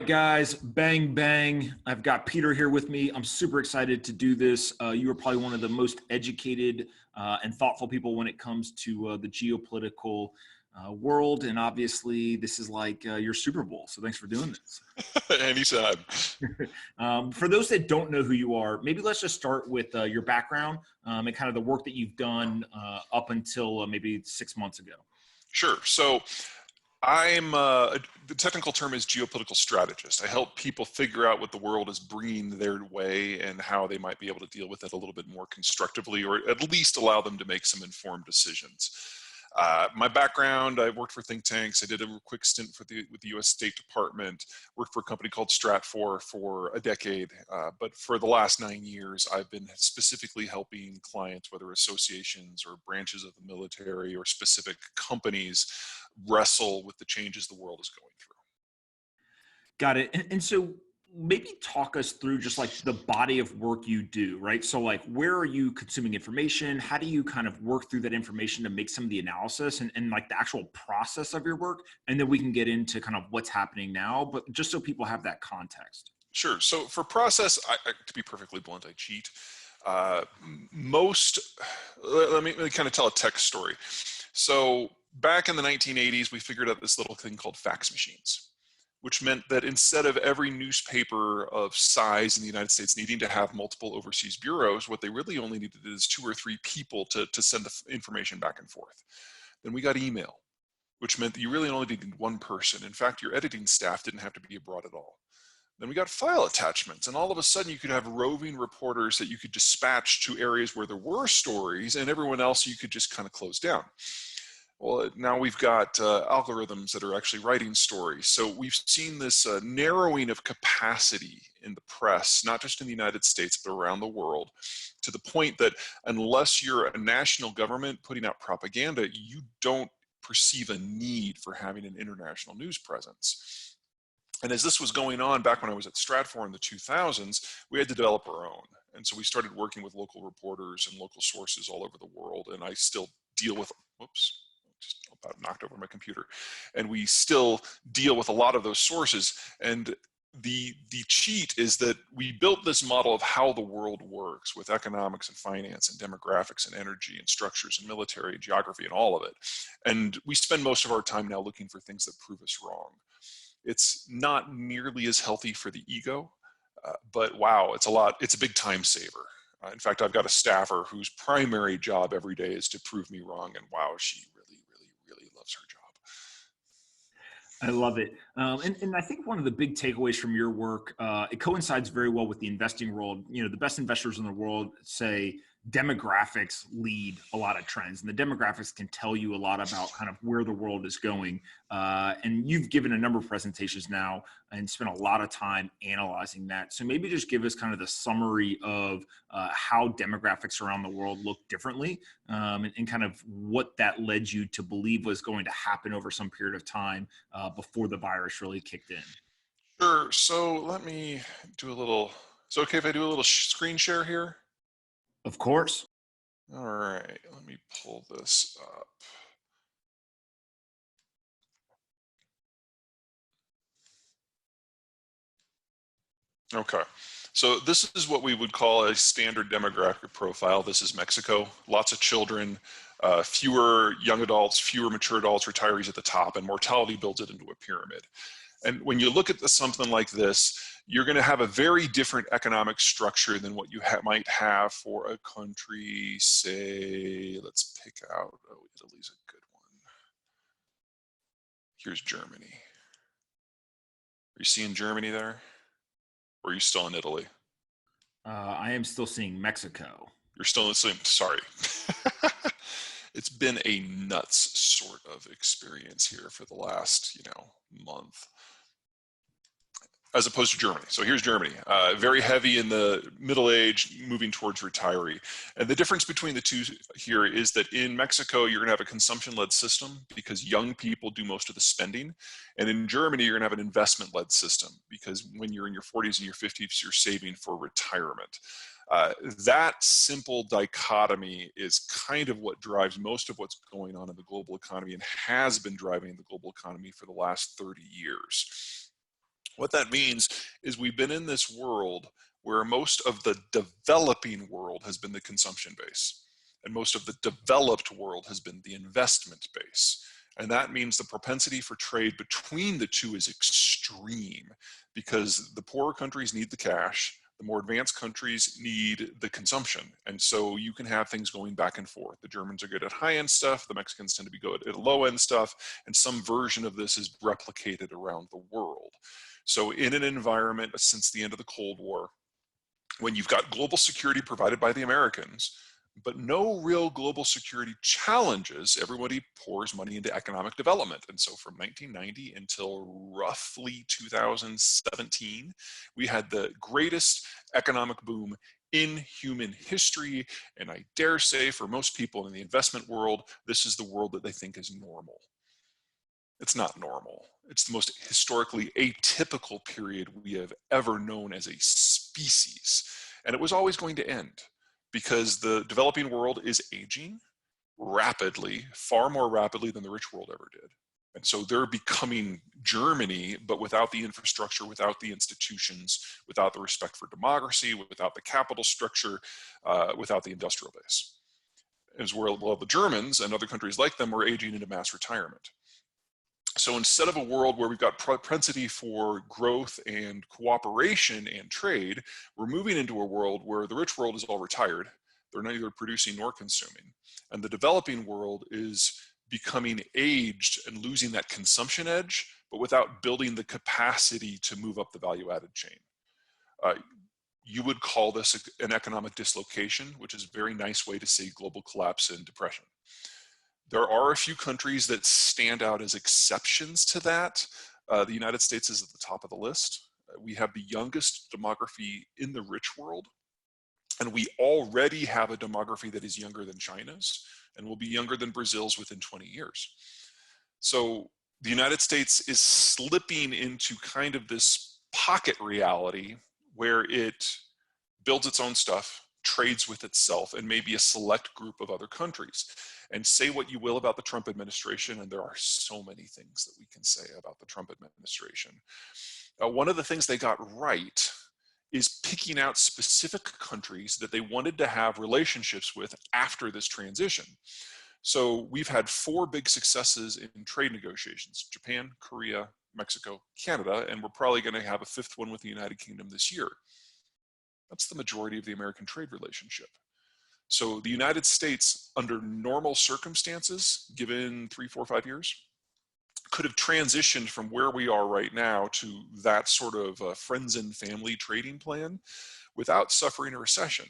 guys, bang, bang. I've got Peter here with me. I'm super excited to do this. You are probably one of the most educated and thoughtful people when it comes to the geopolitical world. And obviously, this is like your Super Bowl. So thanks for doing this. Anytime. For those that don't know who you are, maybe let's just start with your background and kind of the work that you've done up until maybe 6 months ago. Sure. So I'm, the technical term is geopolitical strategist. I help people figure out what the world is bringing their way and how they might be able to deal with it a little bit more constructively, or at least allow them to make some informed decisions. My background, I worked for think tanks. I did a quick stint with the U.S. State Department, worked for a company called Stratfor for a decade. But for the last 9 years, I've been specifically helping clients, whether associations or branches of the military or specific companies, wrestle with the changes the world is going through. Got it. And so maybe talk us through just like the body of work you do, right? So like, where are you consuming information? How do you kind of work through that information to make some of the analysis and like the actual process of your work? And then we can get into kind of what's happening now, but just so people have that context. Sure. So for process, to be perfectly blunt, I cheat. Let me kind of tell a tech story. So back in the 1980s, we figured out this little thing called fax machines, which meant that instead of every newspaper of size in the United States needing to have multiple overseas bureaus, what they really only needed is 2 or 3 people to send the information back and forth. Then we got email, which meant that you really only needed 1 person. In fact, your editing staff didn't have to be abroad at all. Then we got file attachments, and all of a sudden you could have roving reporters that you could dispatch to areas where there were stories, and everyone else you could just kind of close down. Well, now we've got algorithms that are actually writing stories. So we've seen this narrowing of capacity in the press, not just in the United States, but around the world, to the point that unless you're a national government putting out propaganda, you don't perceive a need for having an international news presence. And as this was going on back when I was at Stratfor in the 2000s, we had to develop our own. And so we started working with local reporters and local sources all over the world. And I still deal with, whoops, just about knocked over my computer. And we still deal with a lot of those sources. And the cheat is that we built this model of how the world works with economics and finance and demographics and energy and structures and military and geography and all of it. And we spend most of our time now looking for things that prove us wrong. It's not nearly as healthy for the ego, but wow, it's a big time saver. In fact, I've got a staffer whose primary job every day is to prove me wrong, and wow, she really loves her job. I love it. And I think one of the big takeaways from your work, it coincides very well with the investing world. You know, the best investors in the world say demographics lead a lot of trends, and the demographics can tell you a lot about kind of where the world is going. And you've given a number of presentations now and spent a lot of time analyzing that. So maybe just give us kind of the summary of how demographics around the world look differently, and kind of what that led you to believe was going to happen over some period of time before the virus really kicked in. Sure. So let me do a little, is it okay if I do a little screen share here? Of course. All right, let me pull this up. Okay, so this is what we would call a standard demographic profile. This is Mexico, lots of children, fewer young adults, fewer mature adults, retirees at the top, and mortality builds it into a pyramid. And when you look at something like this, you're going to have a very different economic structure than what you might have for a country, say, let's pick out, oh, Italy's a good one. Here's Germany. Are you seeing Germany there? Or are you still in Italy? I am still seeing Mexico. You're still in the same, sorry. It's been a nuts sort of experience here for the last, month, as opposed to Germany. So here's Germany, very heavy in the middle age, moving towards retiree. And the difference between the two here is that in Mexico, you're gonna have a consumption-led system because young people do most of the spending. And in Germany, you're gonna have an investment-led system because when you're in your 40s and your 50s, you're saving for retirement. That simple dichotomy is kind of what drives most of what's going on in the global economy and has been driving the global economy for the last 30 years. What that means is we've been in this world where most of the developing world has been the consumption base, and most of the developed world has been the investment base. And that means the propensity for trade between the two is extreme, because the poorer countries need the cash, the more advanced countries need the consumption. And so you can have things going back and forth. The Germans are good at high-end stuff, the Mexicans tend to be good at low-end stuff, and some version of this is replicated around the world. So in an environment since the end of the Cold War, when you've got global security provided by the Americans, but no real global security challenges, everybody pours money into economic development. And so from 1990 until roughly 2017, we had the greatest economic boom in human history. And I dare say for most people in the investment world, this is the world that they think is normal. It's not normal. It's the most historically atypical period we have ever known as a species. And it was always going to end, because the developing world is aging rapidly, far more rapidly than the rich world ever did. And so they're becoming Germany, but without the infrastructure, without the institutions, without the respect for democracy, without the capital structure, without the industrial base. As well, the Germans and other countries like them were aging into mass retirement. So instead of a world where we've got propensity for growth and cooperation and trade, we're moving into a world where the rich world is all retired. They're neither producing nor consuming. And the developing world is becoming aged and losing that consumption edge, but without building the capacity to move up the value-added chain. You would call this an economic dislocation, which is a very nice way to say global collapse and depression. There are a few countries that stand out as exceptions to that. The United States is at the top of the list. We have the youngest demography in the rich world, and we already have a demography that is younger than China's and will be younger than Brazil's within 20 years. So the United States is slipping into kind of this pocket reality where it builds its own stuff, trades with itself, and maybe a select group of other countries. And say what you will about the Trump administration, and there are so many things that we can say about the Trump administration. One of the things they got right is picking out specific countries that they wanted to have relationships with after this transition. So we've had 4 big successes in trade negotiations: Japan, Korea, Mexico, Canada, and we're probably going to have a 5th one with the United Kingdom this year. That's the majority of the American trade relationship. So the United States, under normal circumstances, given 3, 4, 5 years, could have transitioned from where we are right now to that sort of friends and family trading plan without suffering a recession.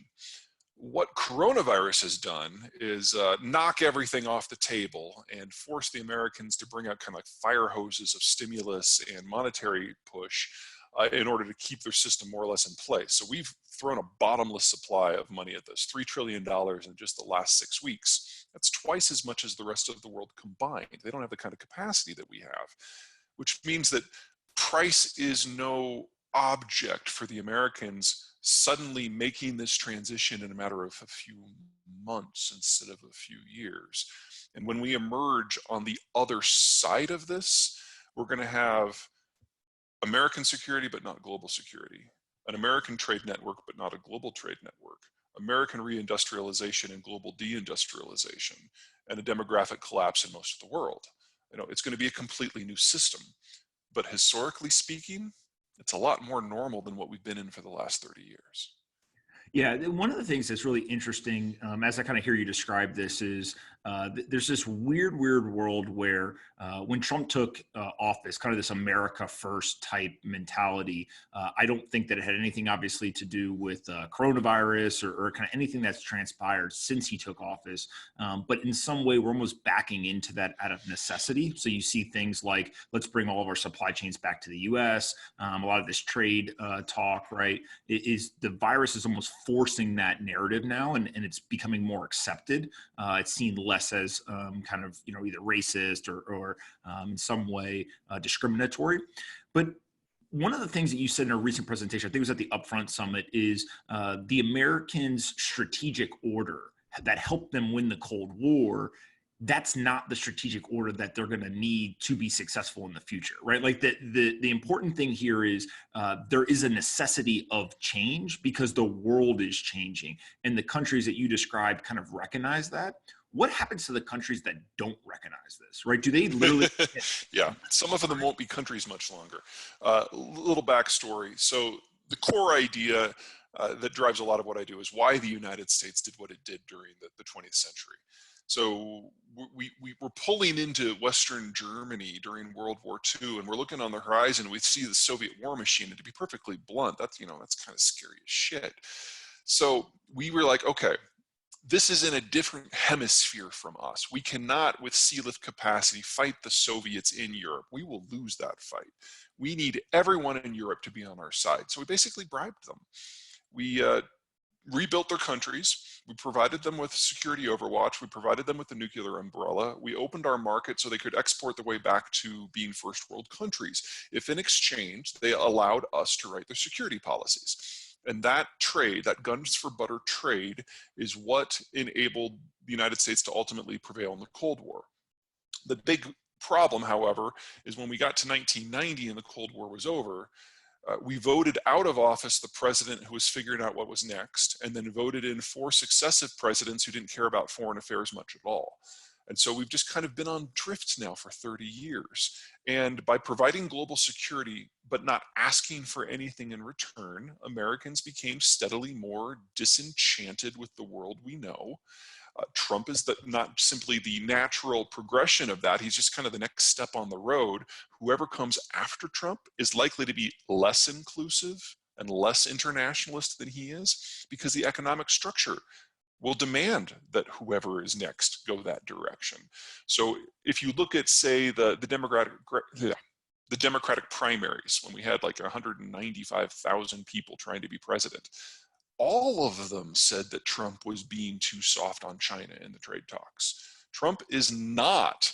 What coronavirus has done is knock everything off the table and force the Americans to bring out kind of like fire hoses of stimulus and monetary push in order to keep their system more or less in place. So we've thrown a bottomless supply of money at this, $3 trillion in just the last 6 weeks. That's twice as much as the rest of the world combined. They don't have the kind of capacity that we have, which means that price is no object for the Americans suddenly making this transition in a matter of a few months instead of a few years. And when we emerge on the other side of this, we're going to have American security, but not global security, an American trade network, but not a global trade network, American reindustrialization and global deindustrialization, and a demographic collapse in most of the world. It's going to be a completely new system, but historically speaking, it's a lot more normal than what we've been in for the last 30 years. Yeah, one of the things that's really interesting, as I kind of hear you describe this, is there's this weird world where when Trump took office, kind of this America first type mentality, I don't think that it had anything obviously to do with coronavirus or kind of anything that's transpired since he took office. But in some way, we're almost backing into that out of necessity. So you see things like, let's bring all of our supply chains back to the US. A lot of this trade talk, right, is the virus is almost forcing that narrative now, and it's becoming more accepted. It's seen less as kind of, either racist or in some way discriminatory. But one of the things that you said in a recent presentation, I think it was at the Upfront Summit, is the Americans' strategic order that helped them win the Cold War that's not the strategic order that they're going to need to be successful in the future, right? Like the important thing here is there is a necessity of change because the world is changing, and the countries that you described kind of recognize that. What happens to the countries that don't recognize this, right? Do they literally Yeah, some of them won't be countries much longer. Little backstory. So the core idea that drives a lot of what I do is why the United States did what it did during the 20th century. So we were pulling into Western Germany during World War II, and we're looking on the horizon. We see the Soviet war machine, and to be perfectly blunt, that's kind of scary as shit. So we were like, okay, this is in a different hemisphere from us. We cannot, with sea lift capacity, fight the Soviets in Europe. We will lose that fight. We need everyone in Europe to be on our side. So we basically bribed them. We rebuilt their countries. We provided them with security overwatch. We provided them with the nuclear umbrella. We opened our market so they could export their way back to being first world countries, if in exchange they allowed us to write their security policies. And that trade, that guns for butter trade, is what enabled the United States to ultimately prevail in the Cold War. The big problem, however, is when we got to 1990 and the Cold War was over, we voted out of office the president who was figuring out what was next, and then voted in 4 successive presidents who didn't care about foreign affairs much at all. And so we've just kind of been on drift now for 30 years. And by providing global security, but not asking for anything in return, Americans became steadily more disenchanted with the world we know. Trump is not simply the natural progression of that. He's just kind of the next step on the road. Whoever comes after Trump is likely to be less inclusive and less internationalist than he is, because the economic structure will demand that whoever is next go that direction. So if you look at, say, the Democratic primaries, when we had like 195,000 people trying to be president, all of them said that Trump was being too soft on China in the trade talks. Trump is not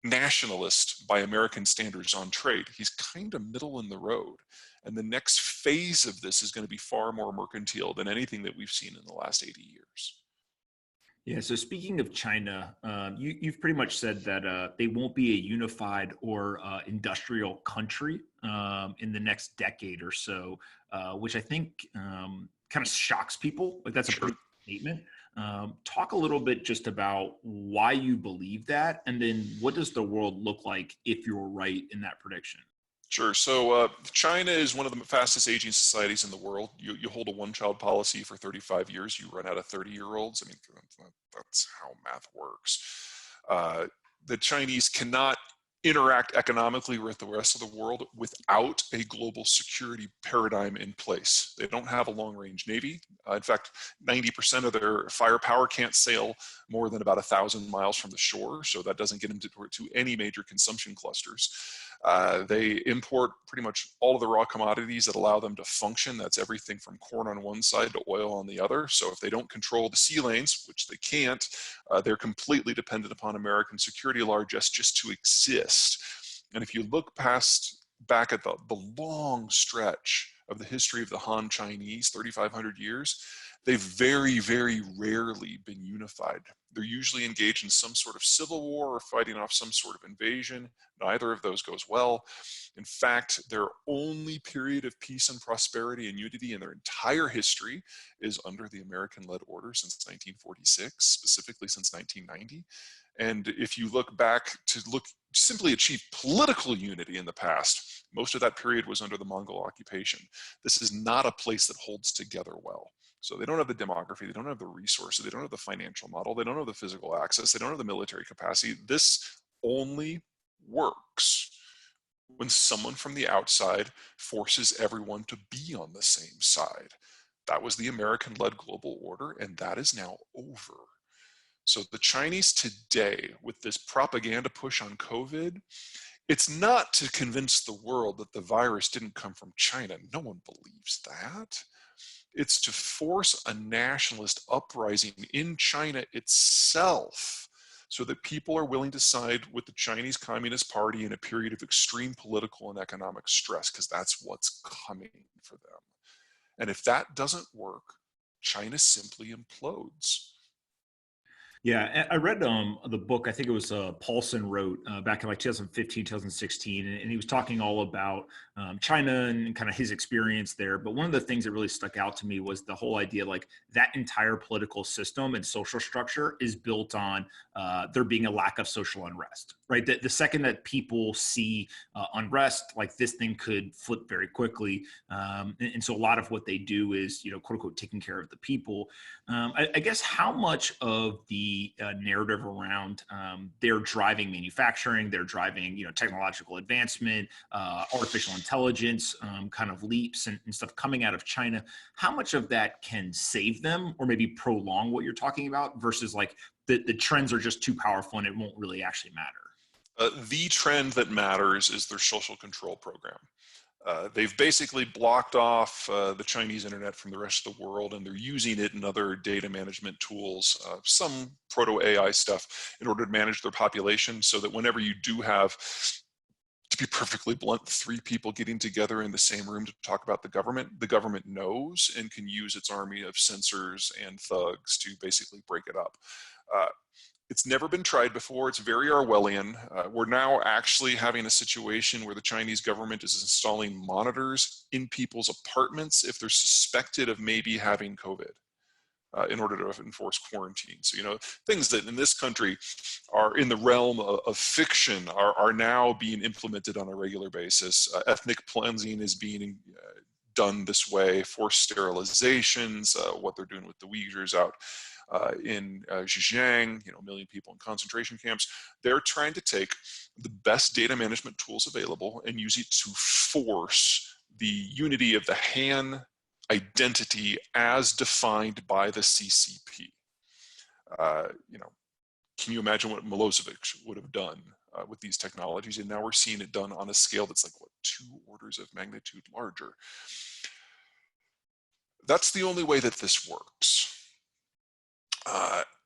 nationalist by American standards on trade. He's kind of middle in the road. And the next phase of this is going to be far more mercantile than anything that we've seen in the last 80 years. Yeah. So speaking of China, you've pretty much said that they won't be a unified or industrial country in the next decade or so, which I think kind of shocks people. Like that's a Sure. pretty big statement. Talk a little bit just about why you believe that, and then what does the world look like if you're right in that prediction? Sure. So China is one of the fastest aging societies in the world. You hold a one-child policy for 35 years, you run out of 30-year-olds. I mean, that's how math works. The Chinese cannot interact economically with the rest of the world without a global security paradigm in place. They don't have a long-range navy. In fact, 90% of their firepower can't sail more than about 1,000 miles from the shore, so that doesn't get them to any major consumption clusters. They import pretty much all of the raw commodities that allow them to function. That's everything from corn on one side to oil on the other. So if they don't control the sea lanes, which they can't, they're completely dependent upon American security largesse just to exist. And if you look back at the long stretch of the history of the Han Chinese, 3,500 years, they've very, very rarely been unified. They're usually engaged in some sort of civil war or fighting off some sort of invasion. Neither of those goes well. In fact, their only period of peace and prosperity and unity in their entire history is under the American-led order since 1946, specifically since 1990. And if you look back to simply achieve political unity in the past, most of that period was under the Mongol occupation. This is not a place that holds together well. So they don't have the demography, they don't have the resources, they don't have the financial model, they don't have the physical access, they don't have the military capacity. This only works when someone from the outside forces everyone to be on the same side. That was the American-led global order, and that is now over. So the Chinese today, with this propaganda push on COVID, it's not to convince the world that the virus didn't come from China. No one believes that. It's to force a nationalist uprising in China itself so that people are willing to side with the Chinese Communist Party in a period of extreme political and economic stress, because that's what's coming for them. And if that doesn't work, China simply implodes. Yeah, I read the book. I think it was Paulson wrote back in like 2015, 2016, and he was talking all about China and kind of his experience there. But one of the things that really stuck out to me was the whole idea, like that entire political system and social structure is built on there being a lack of social unrest, right? The second that people see unrest, like this thing could flip very quickly, and so a lot of what they do is, quote unquote, taking care of the people. I guess how much of the narrative around they're driving manufacturing, they're driving technological advancement, artificial intelligence, kind of leaps and stuff coming out of China. How much of that can save them or maybe prolong what you're talking about versus like the trends are just too powerful and it won't really actually matter? The trend that matters is their social control program. They've basically blocked off the Chinese internet from the rest of the world, and they're using it in other data management tools, some proto-AI stuff, in order to manage their population, so that whenever you do have, to be perfectly blunt, three people getting together in the same room to talk about the government knows and can use its army of censors and thugs to basically break it up. It's never been tried before. It's very Orwellian. We're now actually having a situation where the Chinese government is installing monitors in people's apartments if they're suspected of maybe having COVID, in order to enforce quarantine. So, things that in this country are in the realm of fiction are now being implemented on a regular basis. Ethnic cleansing is being done this way, forced sterilizations, what they're doing with the Uyghurs out in Xinjiang, a million people in concentration camps. They're trying to take the best data management tools available and use it to force the unity of the Han identity as defined by the CCP. Can you imagine what Milosevic would have done with these technologies? And now we're seeing it done on a scale that's like, 2 orders of magnitude larger. That's the only way that this works.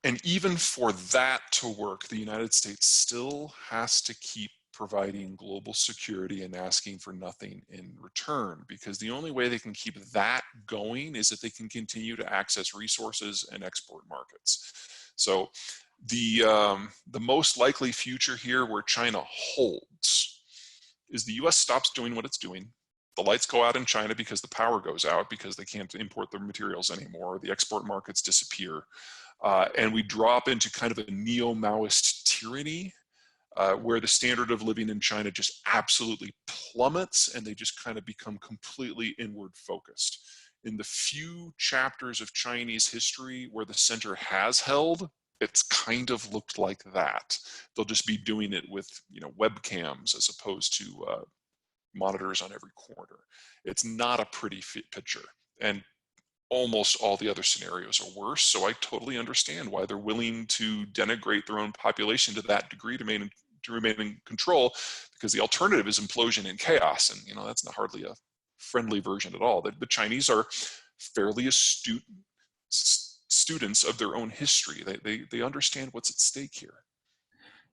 And even for that to work, the United States still has to keep providing global security and asking for nothing in return, because the only way they can keep that going is if they can continue to access resources and export markets. So the most likely future here where China holds is the US stops doing what it's doing. The lights go out in China because the power goes out because they can't import their materials anymore. The export markets disappear. And we drop into kind of a neo-Maoist tyranny where the standard of living in China just absolutely plummets and they just kind of become completely inward focused. In the few chapters of Chinese history where the center has held, it's kind of looked like that. They'll just be doing it with webcams as opposed to monitors on every corner. It's not a pretty picture. And almost all the other scenarios are worse. So I totally understand why they're willing to denigrate their own population to that degree to remain in control, because the alternative is implosion and chaos. And, that's not hardly a friendly version at all. The Chinese are fairly astute students of their own history. They understand what's at stake here.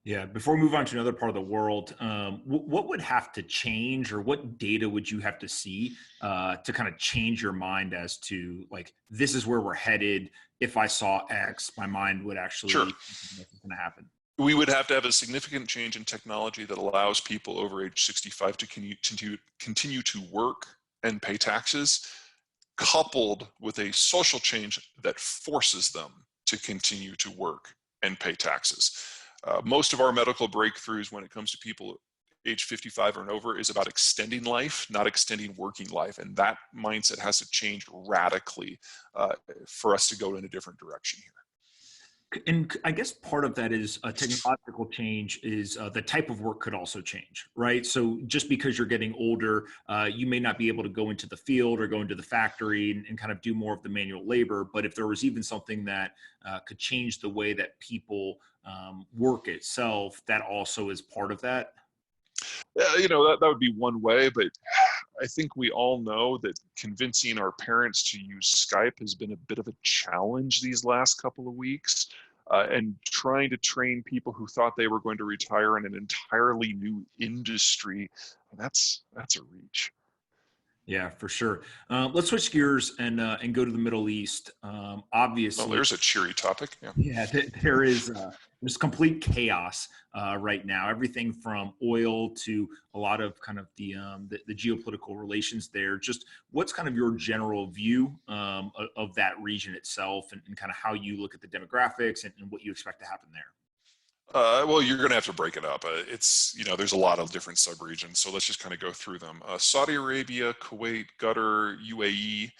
Yeah. Before we move on to another part of the world, what would have to change, or what data would you have to see to kind of change your mind as to like, this is where we're headed? If I saw X, my mind would actually Sure. think it's going to happen. We would have to have a significant change in technology that allows people over age 65 to continue to work and pay taxes, coupled with a social change that forces them to continue to work and pay taxes. Most of our medical breakthroughs when it comes to people age 55 and over is about extending life, not extending working life. And that mindset has to change radically for us to go in a different direction here. And I guess part of that is a technological change is the type of work could also change, right? So just because you're getting older, you may not be able to go into the field or go into the factory and kind of do more of the manual labor. But if there was even something that could change the way that people work itself, that also is part of that. That would be one way, but I think we all know that convincing our parents to use Skype has been a bit of a challenge these last couple of weeks. And trying to train people who thought they were going to retire in an entirely new industry, that's a reach. Yeah, for sure. Let's switch gears and go to the Middle East. Well, Obviously, there's a cheery topic. Yeah. yeah, there is there's complete chaos right now. Everything from oil to a lot of kind of the geopolitical relations there. Just what's kind of your general view of that region itself, and kind of how you look at the demographics and what you expect to happen there. Well, you're going to have to break it up. There's a lot of different subregions, so let's just kind of go through them. Saudi Arabia, Kuwait, Qatar, UAE,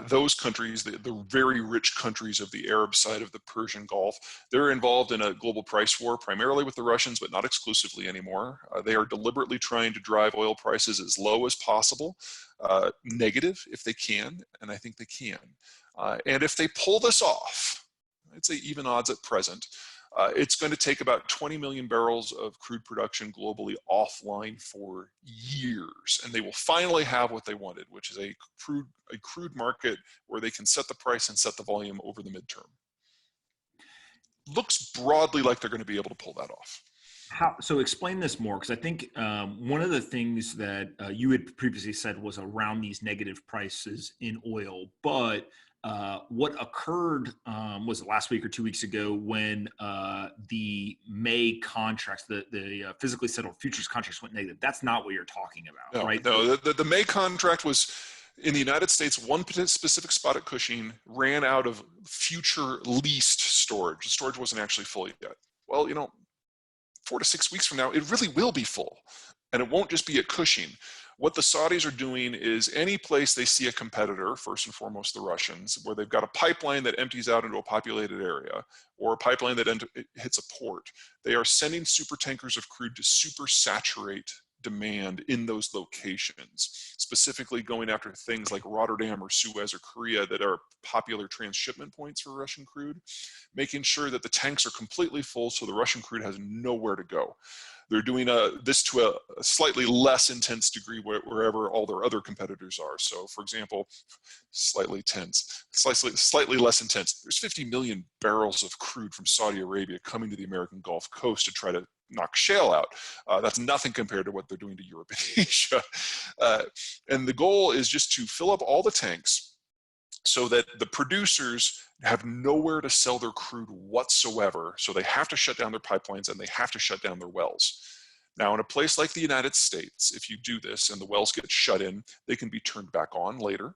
those countries, the very rich countries of the Arab side of the Persian Gulf, they're involved in a global price war, primarily with the Russians, but not exclusively anymore. They are deliberately trying to drive oil prices as low as possible, negative if they can, and I think they can. And if they pull this off, I'd say even odds at present, it's going to take about 20 million barrels of crude production globally offline for years, and they will finally have what they wanted, which is a crude market where they can set the price and set the volume over the midterm. Looks broadly like they're going to be able to pull that off. So explain this more, because I think one of the things that you had previously said was around these negative prices in oil, but what occurred was it last week or 2 weeks ago when the May contracts, the physically settled futures contracts went negative. That's not what you're talking about, right? No, the May contract was in the United States, one specific spot at Cushing ran out of future leased storage. The storage wasn't actually full yet. Well, 4 to 6 weeks from now, it really will be full. And it won't just be at Cushing. What the Saudis are doing is any place they see a competitor, first and foremost the Russians, where they've got a pipeline that empties out into a populated area or a pipeline that hits a port, they are sending super tankers of crude to super saturate demand in those locations, specifically going after things like Rotterdam or Suez or Korea that are popular transshipment points for Russian crude, making sure that the tanks are completely full so the Russian crude has nowhere to go. They're doing this to a slightly less intense degree wherever all their other competitors are. So, for example, slightly less intense. There's 50 million barrels of crude from Saudi Arabia coming to the American Gulf Coast to try to knock shale out. That's nothing compared to what they're doing to Europe and Asia. And the goal is just to fill up all the tanks so that the producers have nowhere to sell their crude whatsoever. So they have to shut down their pipelines and they have to shut down their wells. Now, in a place like the United States, if you do this and the wells get shut in, they can be turned back on later.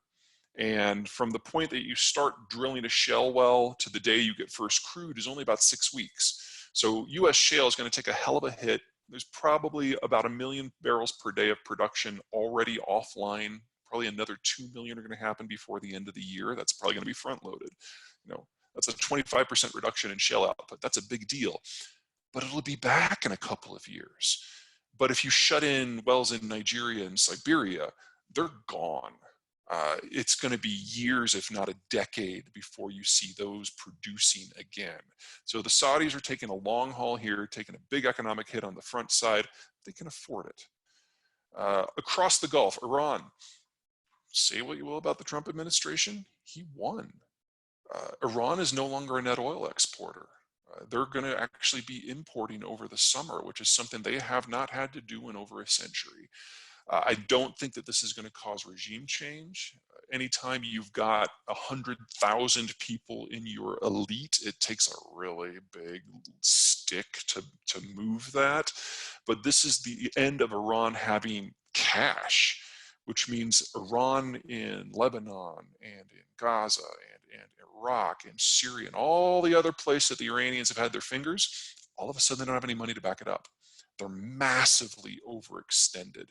And from the point that you start drilling a shale well to the day you get first crude is only about 6 weeks. So US shale is going to take a hell of a hit. There's probably about 1 million barrels per day of production already offline. Probably another 2 million are going to happen before the end of the year. That's probably going to be front loaded. That's a 25% reduction in shale output. That's a big deal, but it'll be back in a couple of years. But if you shut in wells in Nigeria and Siberia, they're gone. It's going to be years, if not a decade, before you see those producing again. So the Saudis are taking a long haul here, taking a big economic hit on the front side. They can afford it. Across the Gulf, Iran. Say what you will about the Trump administration, he won. Iran is no longer a net oil exporter. They're going to actually be importing over the summer, which is something they have not had to do in over a century. I don't think that this is going to cause regime change. Anytime you've got 100,000 people in your elite, it takes a really big stick to move that. But this is the end of Iran having cash, which means Iran in Lebanon and in Gaza and Iraq and Syria and all the other places that the Iranians have had their fingers, all of a sudden they don't have any money to back it up. They're massively overextended,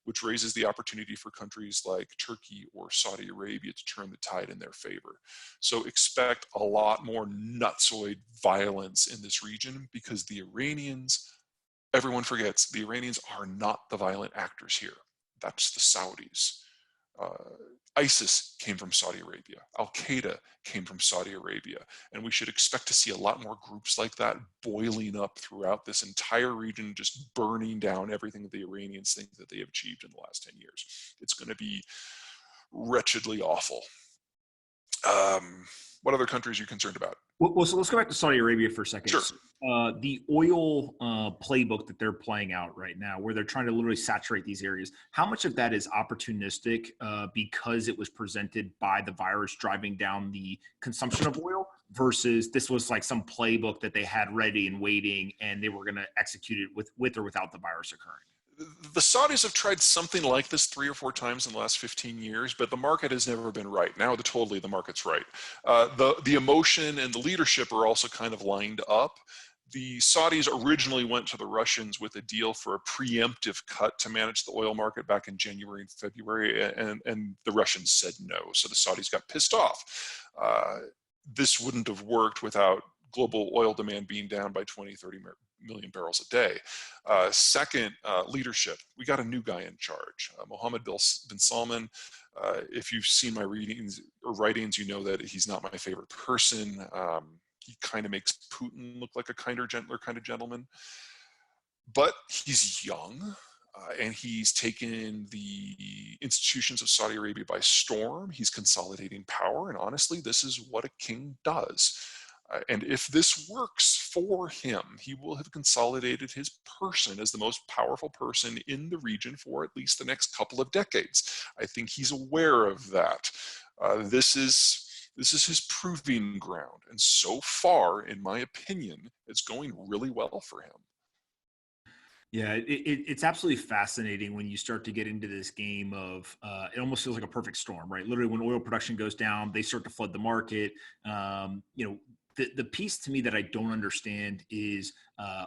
which raises the opportunity for countries like Turkey or Saudi Arabia to turn the tide in their favor. So expect a lot more nutsoid violence in this region because the Iranians, everyone forgets, the Iranians are not the violent actors here. That's the Saudis. ISIS came from Saudi Arabia. Al-Qaeda came from Saudi Arabia. And we should expect to see a lot more groups like that boiling up throughout this entire region, just burning down everything that the Iranians think that they have achieved in the last 10 years. It's going to be wretchedly awful. What other countries are you concerned about? Well, so let's go back to Saudi Arabia for a second. Sure. So, the oil playbook that they're playing out right now, where they're trying to literally saturate these areas, how much of that is opportunistic because it was presented by the virus driving down the consumption of oil versus this was like some playbook that they had ready and waiting and they were going to execute it with or without the virus occurring? The Saudis have tried something like this 3 or 4 times in the last 15 years, but the market has never been right. Now, the market's right. The emotion and the leadership are also kind of lined up. The Saudis originally went to the Russians with a deal for a preemptive cut to manage the oil market back in January and February, and the Russians said no. So the Saudis got pissed off. This wouldn't have worked without global oil demand being down by 20, 30 million barrels a day. Second, leadership. We got a new guy in charge, Mohammed bin Salman. If you've seen my readings or writings, you know that he's not my favorite person. He kind of makes Putin look like a kinder, gentler kind of gentleman. But he's young, and he's taken the institutions of Saudi Arabia by storm. He's consolidating power, and honestly, this is what a king does. And if this works for him, he will have consolidated his person as the most powerful person in the region for at least the next couple of decades. I think he's aware of that. This is his proving ground. And so far, in my opinion, it's going really well for him. Yeah, it's absolutely fascinating when you start to get into this game of it almost feels like a perfect storm, right? Literally, when oil production goes down, they start to flood the market. The piece to me that I don't understand is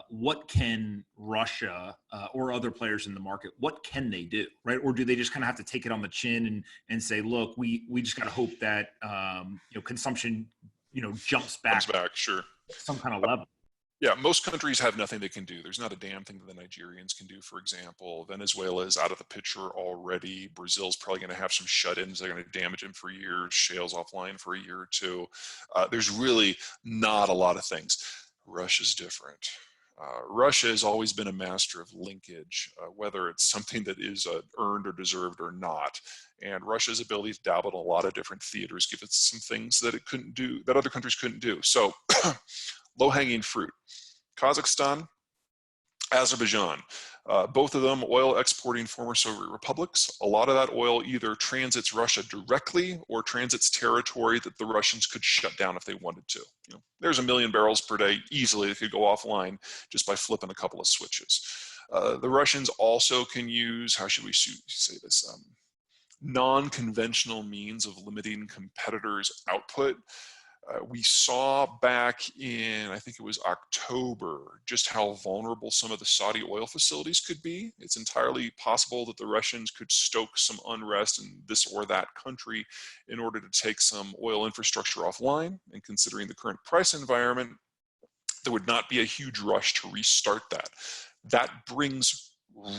what can Russia or other players in the market, what can they do, right? Or do they just kind of have to take it on the chin and say, look, we just got to hope that consumption jumps back, Sure, some kind of level. Yeah, most countries have nothing they can do. There's not a damn thing that the Nigerians can do, for example. Venezuela is out of the picture already. Brazil's probably going to have some shut-ins. They're going to damage them for years. Shale's offline for a year or two. There's really not a lot of things. Russia's different. Russia has always been a master of linkage, whether it's something that is earned or deserved or not. And Russia's ability to dabble in a lot of different theaters gives it some things that it couldn't do, that other countries couldn't do. So low-hanging fruit. Kazakhstan, Azerbaijan, both of them oil exporting former Soviet republics. A lot of that oil either transits Russia directly or transits territory that the Russians could shut down if they wanted to. There's 1 million barrels per day easily that could go offline just by flipping a couple of switches. The Russians also can use, how should we say this, non-conventional means of limiting competitors' output. We saw back in, I think it was October, just how vulnerable some of the Saudi oil facilities could be. It's entirely possible that the Russians could stoke some unrest in this or that country in order to take some oil infrastructure offline. And considering the current price environment, there would not be a huge rush to restart that. That brings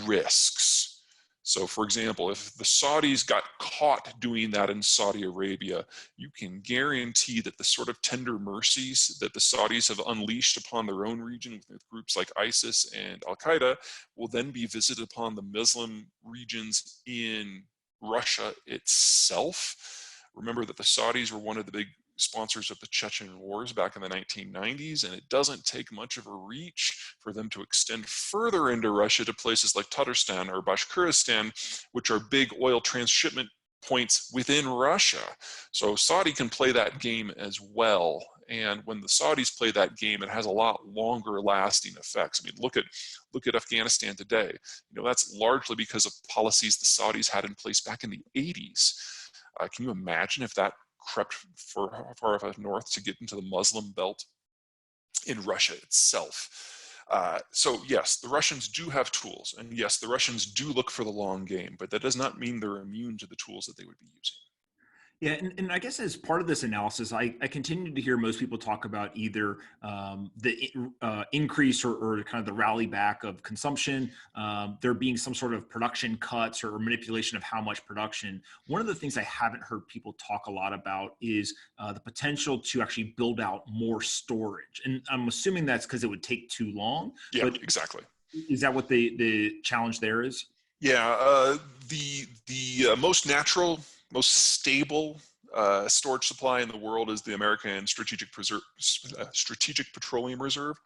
risks. So, for example, if the Saudis got caught doing that in Saudi Arabia, you can guarantee that the sort of tender mercies that the Saudis have unleashed upon their own region with groups like ISIS and Al-Qaeda will then be visited upon the Muslim regions in Russia itself. Remember that the Saudis were one of the big sponsors of the Chechen wars back in the 1990s, and it doesn't take much of a reach for them to extend further into Russia to places like Tatarstan or Bashkortostan, which are big oil transshipment points within Russia. So Saudi can play that game as well. And when the Saudis play that game, it has a lot longer lasting effects. I mean, look at Afghanistan today. That's largely because of policies the Saudis had in place back in the 80s. Can you imagine if that crept far enough north to get into the Muslim belt in Russia itself? So yes, the Russians do have tools, and yes, the Russians do look for the long game, but that does not mean they're immune to the tools that they would be using. Yeah, and I guess as part of this analysis, I continue to hear most people talk about either the increase or kind of the rally back of consumption, there being some sort of production cuts or manipulation of how much production. One of the things I haven't heard people talk a lot about is the potential to actually build out more storage. And I'm assuming that's because it would take too long. Yeah, but exactly. Is that what the challenge there is? Yeah, the most natural, most stable storage supply in the world is the American Strategic Petroleum Reserve.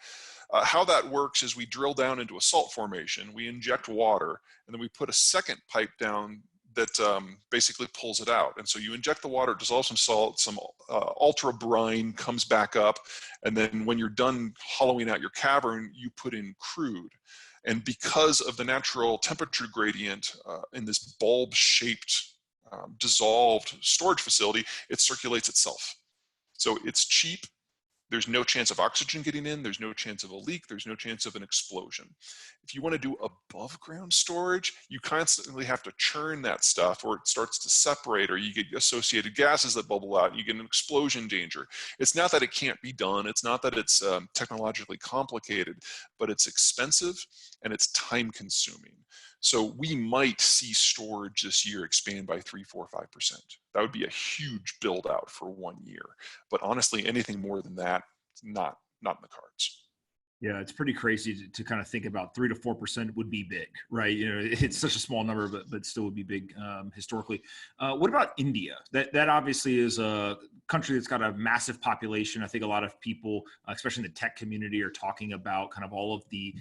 How that works is we drill down into a salt formation, we inject water, and then we put a second pipe down that basically pulls it out. And so you inject the water, dissolve some salt, some ultra brine comes back up, and then when you're done hollowing out your cavern, you put in crude. And because of the natural temperature gradient in this bulb-shaped dissolved storage facility, it circulates itself. So it's cheap. There's no chance of oxygen getting in. There's no chance of a leak. There's no chance of an explosion. If you want to do above ground storage, you constantly have to churn that stuff, or it starts to separate, or you get associated gases that bubble out and you get an explosion danger. It's not that it can't be done. It's not that it's technologically complicated, but it's expensive and it's time consuming. So we might see storage this year expand by 3, 4, 5%. That would be a huge build out for 1 year. But honestly, anything more than that, not in the cards. Yeah, it's pretty crazy to kind of think about 3 to 4% would be big, right? You know, it's such a small number, but still would be big historically. What about India? That obviously is a country that's got a massive population. I think a lot of people, especially in the tech community, are talking about kind of all of the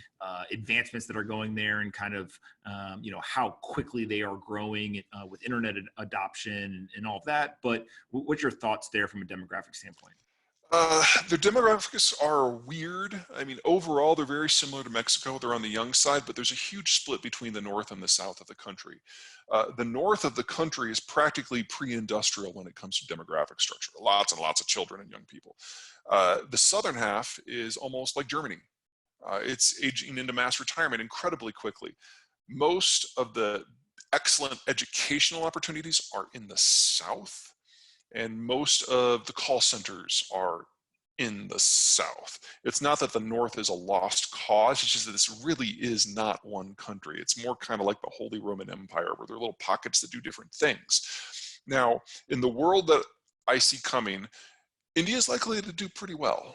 advancements that are going there and kind of, how quickly they are growing with internet adoption and all of that. But what's your thoughts there from a demographic standpoint? Their demographics are weird. I mean, overall, they're very similar to Mexico. They're on the young side, but there's a huge split between the north and the south of the country. The north of the country is practically pre-industrial when it comes to demographic structure. Lots and lots of children and young people. The southern half is almost like Germany. It's aging into mass retirement incredibly quickly. Most of the excellent educational opportunities are in the south. And most of the call centers are in the south. It's not that the north is a lost cause, it's just that this really is not one country. It's more kind of like the Holy Roman Empire, where there are little pockets that do different things. Now, in the world that I see coming, India is likely to do pretty well.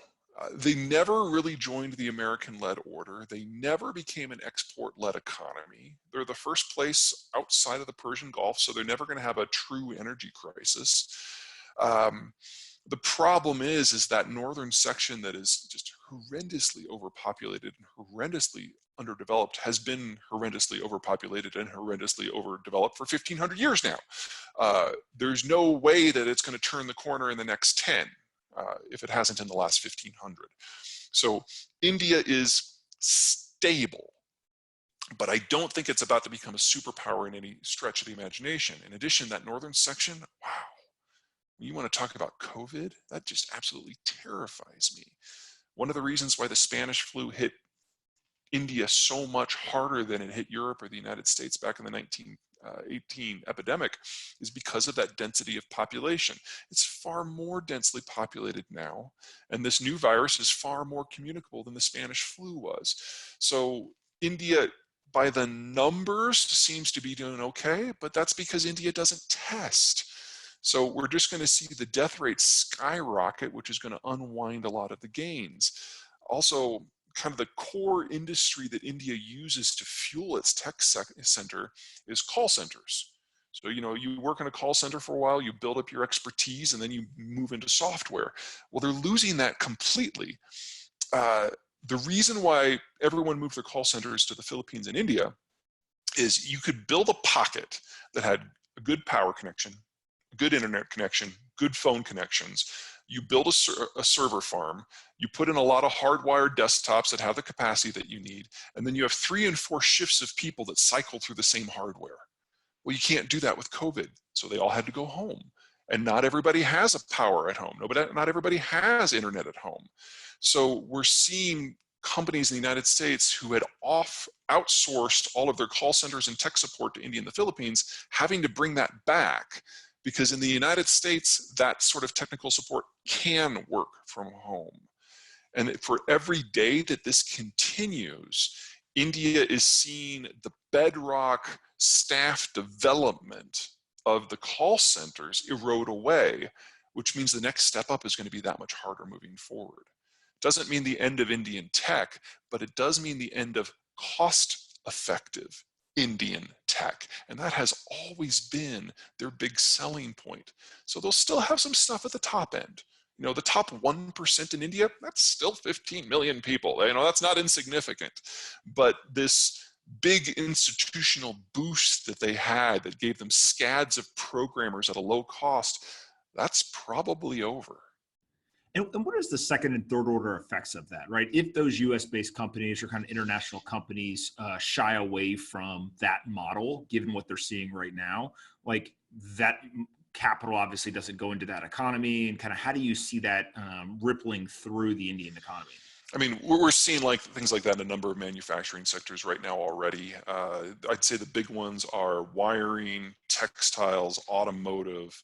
They never really joined the American-led order. They never became an export-led economy. They're the first place outside of the Persian Gulf, so they're never going to have a true energy crisis. The problem is that northern section that is just horrendously overpopulated and horrendously underdeveloped has been horrendously overpopulated and horrendously overdeveloped for 1,500 years now. There's no way that it's going to turn the corner in the next 10 if it hasn't in the last 1,500. So India is stable, but I don't think it's about to become a superpower in any stretch of the imagination. In addition, that northern section, wow. You want to talk about COVID? That just absolutely terrifies me. One of the reasons why the Spanish flu hit India so much harder than it hit Europe or the United States back in the 1918 epidemic is because of that density of population. It's far more densely populated now, and this new virus is far more communicable than the Spanish flu was. So India, by the numbers, seems to be doing okay, but that's because India doesn't test. So we're just going to see the death rate skyrocket, which is going to unwind a lot of the gains. Also, kind of the core industry that India uses to fuel its tech center is call centers. So, you work in a call center for a while, you build up your expertise, and then you move into software. Well, they're losing that completely. The reason why everyone moved their call centers to the Philippines and India is you could build a pocket that had a good power connection, good internet connection, good phone connections. You build a server farm, you put in a lot of hardwired desktops that have the capacity that you need, and then you have 3 and 4 shifts of people that cycle through the same hardware. Well, you can't do that with COVID, so they all had to go home. And not everybody has a power at home. Not everybody has internet at home. So we're seeing companies in the United States who had outsourced all of their call centers and tech support to India and the Philippines, having to bring that back. Because in the United States, that sort of technical support can work from home. And for every day that this continues, India is seeing the bedrock staff development of the call centers erode away, which means the next step up is going to be that much harder moving forward. Doesn't mean the end of Indian tech, but it does mean the end of cost-effective Indian tech. And that has always been their big selling point. So they'll still have some stuff at the top end. You know, the top 1% in India, that's still 15 million people. You know, that's not insignificant. But this big institutional boost that they had that gave them scads of programmers at a low cost, that's probably over. And what is the second and third order effects of that, right? If those US based companies or kind of international companies shy away from that model, given what they're seeing right now, like that capital obviously doesn't go into that economy, and kind of how do you see that rippling through the Indian economy? I mean, we're seeing like things like that in a number of manufacturing sectors right now already. I'd say the big ones are wiring, textiles, automotive,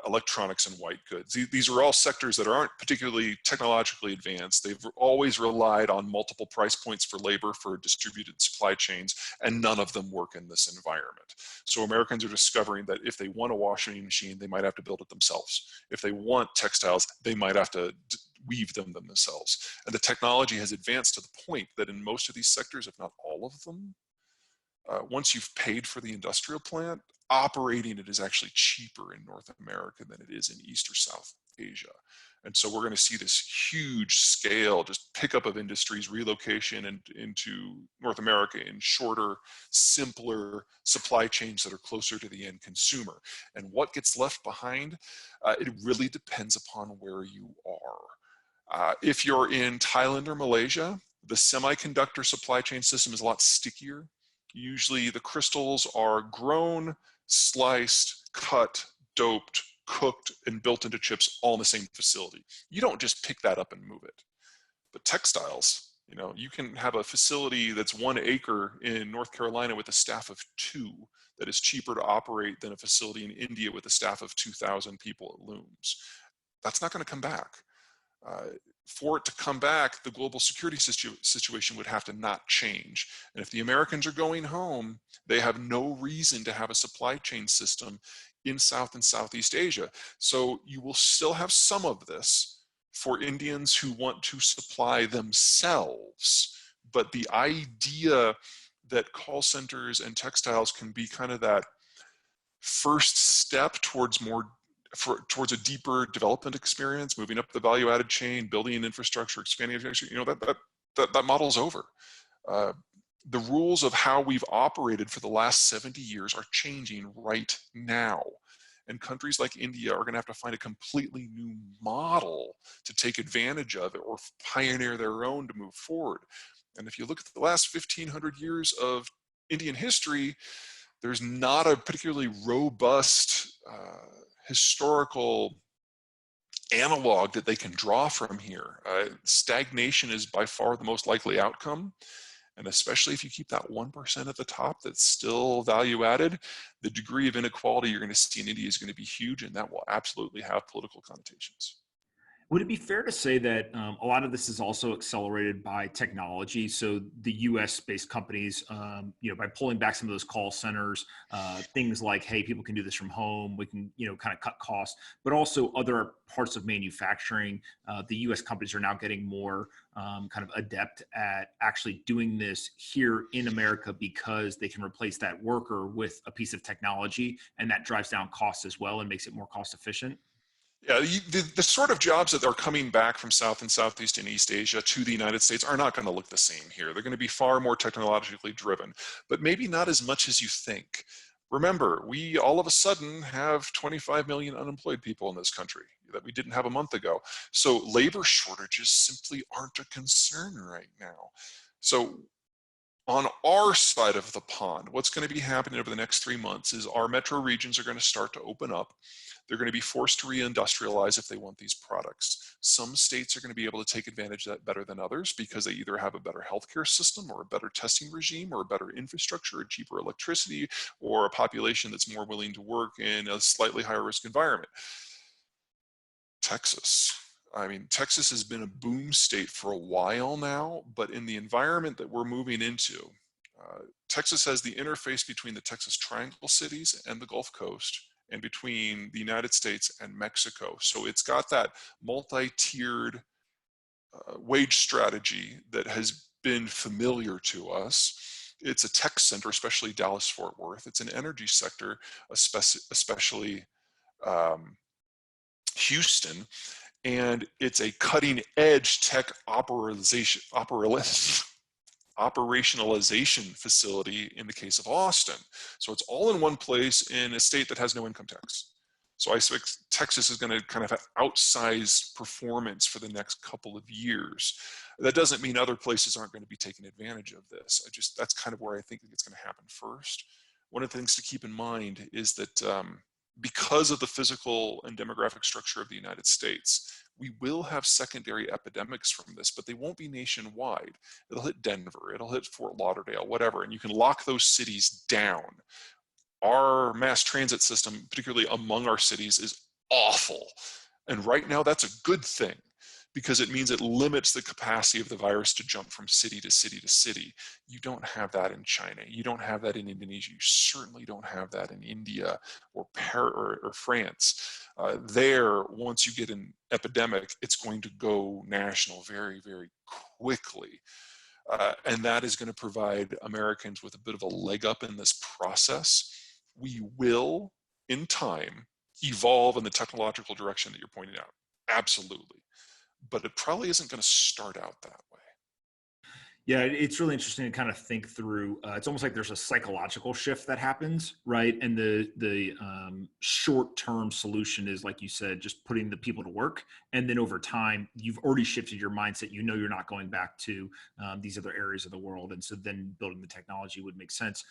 electronics, and white goods. These are all sectors that aren't particularly technologically advanced. They've always relied on multiple price points for labor for distributed supply chains, and none of them work in this environment. So Americans are discovering that if they want a washing machine, they might have to build it themselves. If they want textiles, they might have to weave them themselves. And the technology has advanced to the point that in most of these sectors, if not all of them, once you've paid for the industrial plant, operating it is actually cheaper in North America than it is in East or South Asia. And so we're going to see this huge scale, just pickup of industries, relocation into North America in shorter, simpler supply chains that are closer to the end consumer. And what gets left behind, it really depends upon where you are. If you're in Thailand or Malaysia, the semiconductor supply chain system is a lot stickier. Usually the crystals are grown, sliced, cut, doped, cooked, and built into chips all in the same facility. You don't just pick that up and move it. But textiles, you know, you can have a facility that's 1 acre in North Carolina with a staff of 2 that is cheaper to operate than a facility in India with a staff of 2,000 people at looms. That's not going to come back. For it to come back, the global security situation would have to not change. And if the Americans are going home, they have no reason to have a supply chain system in South and Southeast Asia. So you will still have some of this for Indians who want to supply themselves. But the idea that call centers and textiles can be kind of that first step towards towards a deeper development experience, moving up the value-added chain, building an infrastructure, expanding infrastructure, you know, that model's over. The rules of how we've operated for the last 70 years are changing right now. And countries like India are going to have to find a completely new model to take advantage of it or pioneer their own to move forward. And if you look at the last 1,500 years of Indian history, there's not a particularly robust historical analog that they can draw from here. Stagnation is by far the most likely outcome. And especially if you keep that 1% at the top that's still value added, the degree of inequality you're going to see in India is going to be huge, and that will absolutely have political connotations. Would it be fair to say that a lot of this is also accelerated by technology? So the U.S.-based companies, by pulling back some of those call centers, things like, hey, people can do this from home. We can, kind of cut costs, but also other parts of manufacturing. The U.S. companies are now getting more kind of adept at actually doing this here in America because they can replace that worker with a piece of technology, and that drives down costs as well and makes it more cost efficient. Yeah, the sort of jobs that are coming back from South and Southeast and East Asia to the United States are not going to look the same here. They're going to be far more technologically driven, but maybe not as much as you think. Remember, we all of a sudden have 25 million unemployed people in this country that we didn't have a month ago. So labor shortages simply aren't a concern right now. So on our side of the pond, what's going to be happening over the next 3 months is our metro regions are going to start to open up. They're going to be forced to reindustrialize if they want these products. Some states are going to be able to take advantage of that better than others because they either have a better healthcare system or a better testing regime or a better infrastructure or cheaper electricity or a population that's more willing to work in a slightly higher risk environment. Texas has been a boom state for a while now, but in the environment that we're moving into, Texas has the interface between the Texas Triangle cities and the Gulf Coast, and between the United States and Mexico. So it's got that multi-tiered wage strategy that has been familiar to us. It's a tech center, especially Dallas-Fort Worth. It's an energy sector, especially Houston. And it's a cutting edge tech operationalization facility in the case of Austin. So it's all in one place in a state that has no income tax. So I expect Texas is going to kind of have outsized performance for the next couple of years. That doesn't mean other places aren't going to be taking advantage of this. That's kind of where I think it's going to happen first. One of the things to keep in mind is that because of the physical and demographic structure of the United States, we will have secondary epidemics from this, but they won't be nationwide. It'll hit Denver, it'll hit Fort Lauderdale, whatever, and you can lock those cities down. Our mass transit system, particularly among our cities, is awful. And right now that's a good thing, because it means it limits the capacity of the virus to jump from city to city to city. You don't have that in China. You don't have that in Indonesia. You certainly don't have that in India or France. There, once you get an epidemic, it's going to go national very, very quickly. And that is going to provide Americans with a bit of a leg up in this process. We will, in time, evolve in the technological direction that you're pointing out. Absolutely. But it probably isn't going to start out that way. Yeah, it's really interesting to kind of think through. It's almost like there's a psychological shift that happens, right? And the short-term solution is, like you said, just putting the people to work. And then over time, you've already shifted your mindset. You know you're not going back to these other areas of the world. And so then building the technology would make sense.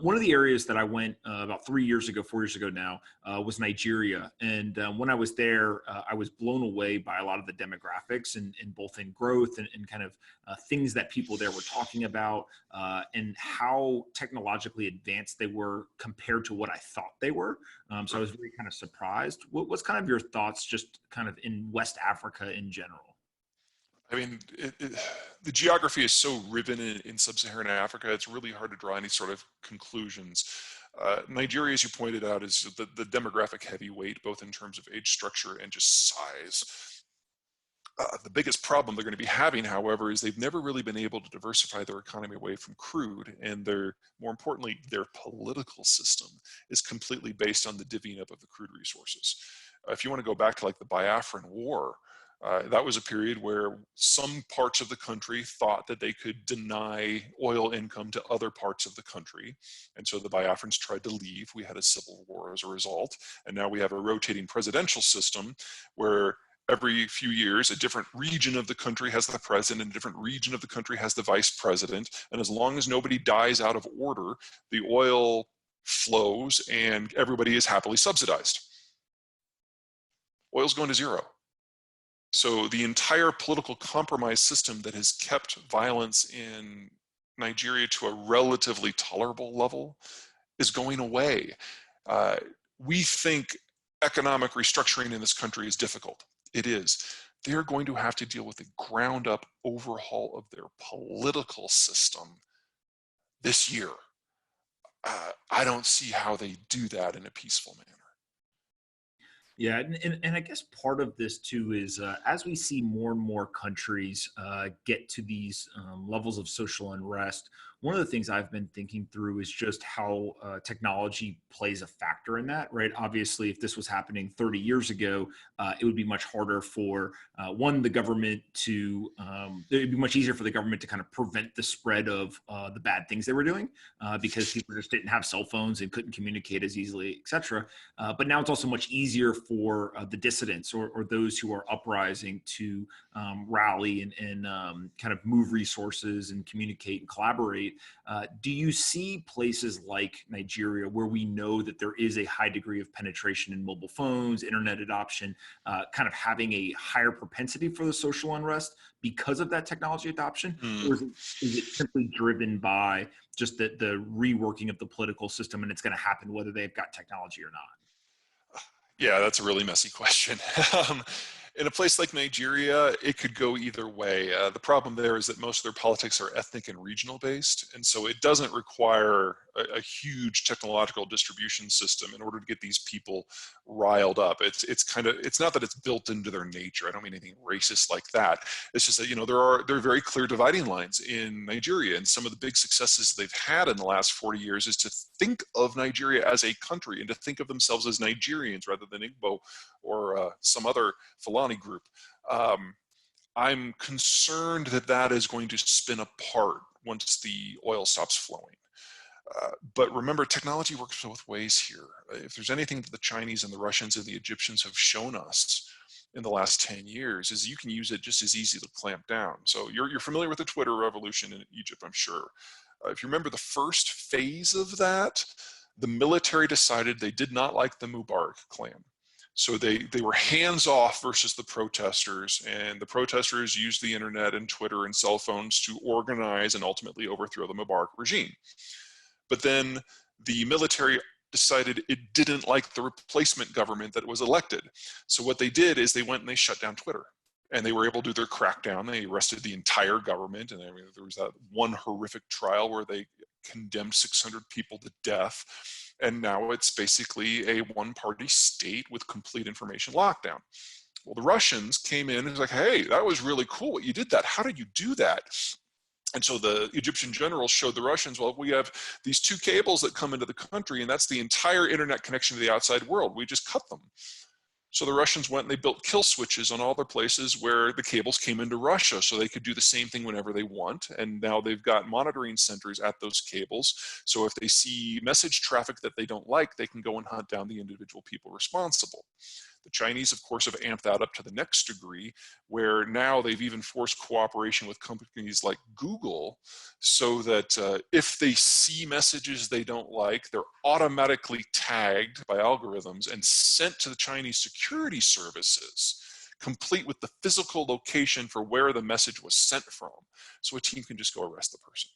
One of the areas that I went about 4 years ago now, was Nigeria. And when I was there, I was blown away by a lot of the demographics and both in growth and kind of things that people there were talking about and how technologically advanced they were compared to what I thought they were. So I was very kind of surprised. What's kind of your thoughts just kind of in West Africa in general? I mean, the geography is so riven in sub-Saharan Africa, it's really hard to draw any sort of conclusions. Nigeria, as you pointed out, is the demographic heavyweight, both in terms of age structure and just size. The biggest problem they're going to be having, however, is they've never really been able to diversify their economy away from crude, and more importantly, their political system is completely based on the divvying up of the crude resources. If you want to go back to like the Biafran War, that was a period where some parts of the country thought that they could deny oil income to other parts of the country. And so the Biafrans tried to leave. We had a civil war as a result. And now we have a rotating presidential system where every few years, a different region of the country has the president, and a different region of the country has the vice president. And as long as nobody dies out of order, the oil flows and everybody is happily subsidized. Oil's going to zero. So the entire political compromise system that has kept violence in Nigeria to a relatively tolerable level is going away. We think economic restructuring in this country is difficult. It is. They're going to have to deal with a ground up overhaul of their political system this year. I don't see how they do that in a peaceful manner. Yeah, and I guess part of this too is as we see more and more countries get to these levels of social unrest, one of the things I've been thinking through is just how technology plays a factor in that, right? Obviously, if this was happening 30 years ago, it would be much harder for the government to, it'd be much easier for the government to kind of prevent the spread of the bad things they were doing because people just didn't have cell phones and couldn't communicate as easily, et cetera. But now it's also much easier for the dissidents or those who are uprising to rally and kind of move resources and communicate and collaborate. Do you see places like Nigeria where we know that there is a high degree of penetration in mobile phones, internet adoption, kind of having a higher propensity for the social unrest because of that technology adoption? Or is it simply driven by just the reworking of the political system and it's going to happen whether they've got technology or not? Yeah, that's a really messy question. In a place like Nigeria, it could go either way. The problem there is that most of their politics are ethnic and regional based, and so it doesn't require a huge technological distribution system in order to get these people riled up. It's not that it's built into their nature. I don't mean anything racist like that. It's just that, you know, there are very clear dividing lines in Nigeria, and some of the big successes they've had in the last 40 years is to think of Nigeria as a country and to think of themselves as Nigerians rather than Igbo or some other Fulani group. I'm concerned that that is going to spin apart once the oil stops flowing. But remember, technology works both ways here. If there's anything that the Chinese and the Russians and the Egyptians have shown us in the last 10 years, is you can use it just as easy to clamp down. So you're familiar with the Twitter revolution in Egypt, I'm sure. If you remember the first phase of that, the military decided they did not like the Mubarak clan. So they were hands off versus the protesters, and the protesters used the internet and Twitter and cell phones to organize and ultimately overthrow the Mubarak regime. But then the military decided it didn't like the replacement government that was elected. So what they did is they went and they shut down Twitter. And they were able to do their crackdown. They arrested the entire government. And I mean, there was that one horrific trial where they condemned 600 people to death. And now it's basically a one-party state with complete information lockdown. Well, the Russians came in and was like, hey, that was really cool what you did that. How did you do that? And so the Egyptian generals showed the Russians, well, we have these two cables that come into the country, and that's the entire internet connection to the outside world. We just cut them. So the Russians went and they built kill switches on all the places where the cables came into Russia so they could do the same thing whenever they want. And now they've got monitoring centers at those cables. So if they see message traffic that they don't like, they can go and hunt down the individual people responsible. The Chinese, of course, have amped that up to the next degree, where now they've even forced cooperation with companies like Google so that if they see messages they don't like, they're automatically tagged by algorithms and sent to the Chinese security services, complete with the physical location for where the message was sent from. So a team can just go arrest the person.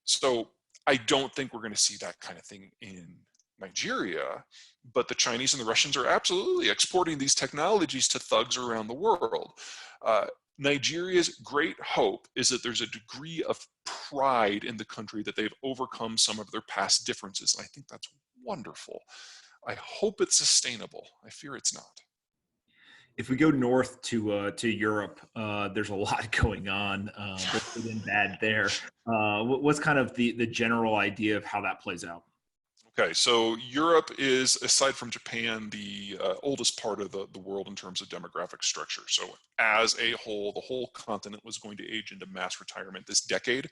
So I don't think we're going to see that kind of thing in Nigeria, but the Chinese and the Russians are absolutely exporting these technologies to thugs around the world. Nigeria's great hope is that there's a degree of pride in the country that they've overcome some of their past differences. And I think that's wonderful. I hope it's sustainable. I fear it's not. If we go north to Europe, there's a lot going on, both good and bad there. What's kind of the general idea of how that plays out? Okay, so Europe is, aside from Japan, the oldest part of the world in terms of demographic structure. So as a whole, the whole continent was going to age into mass retirement this decade.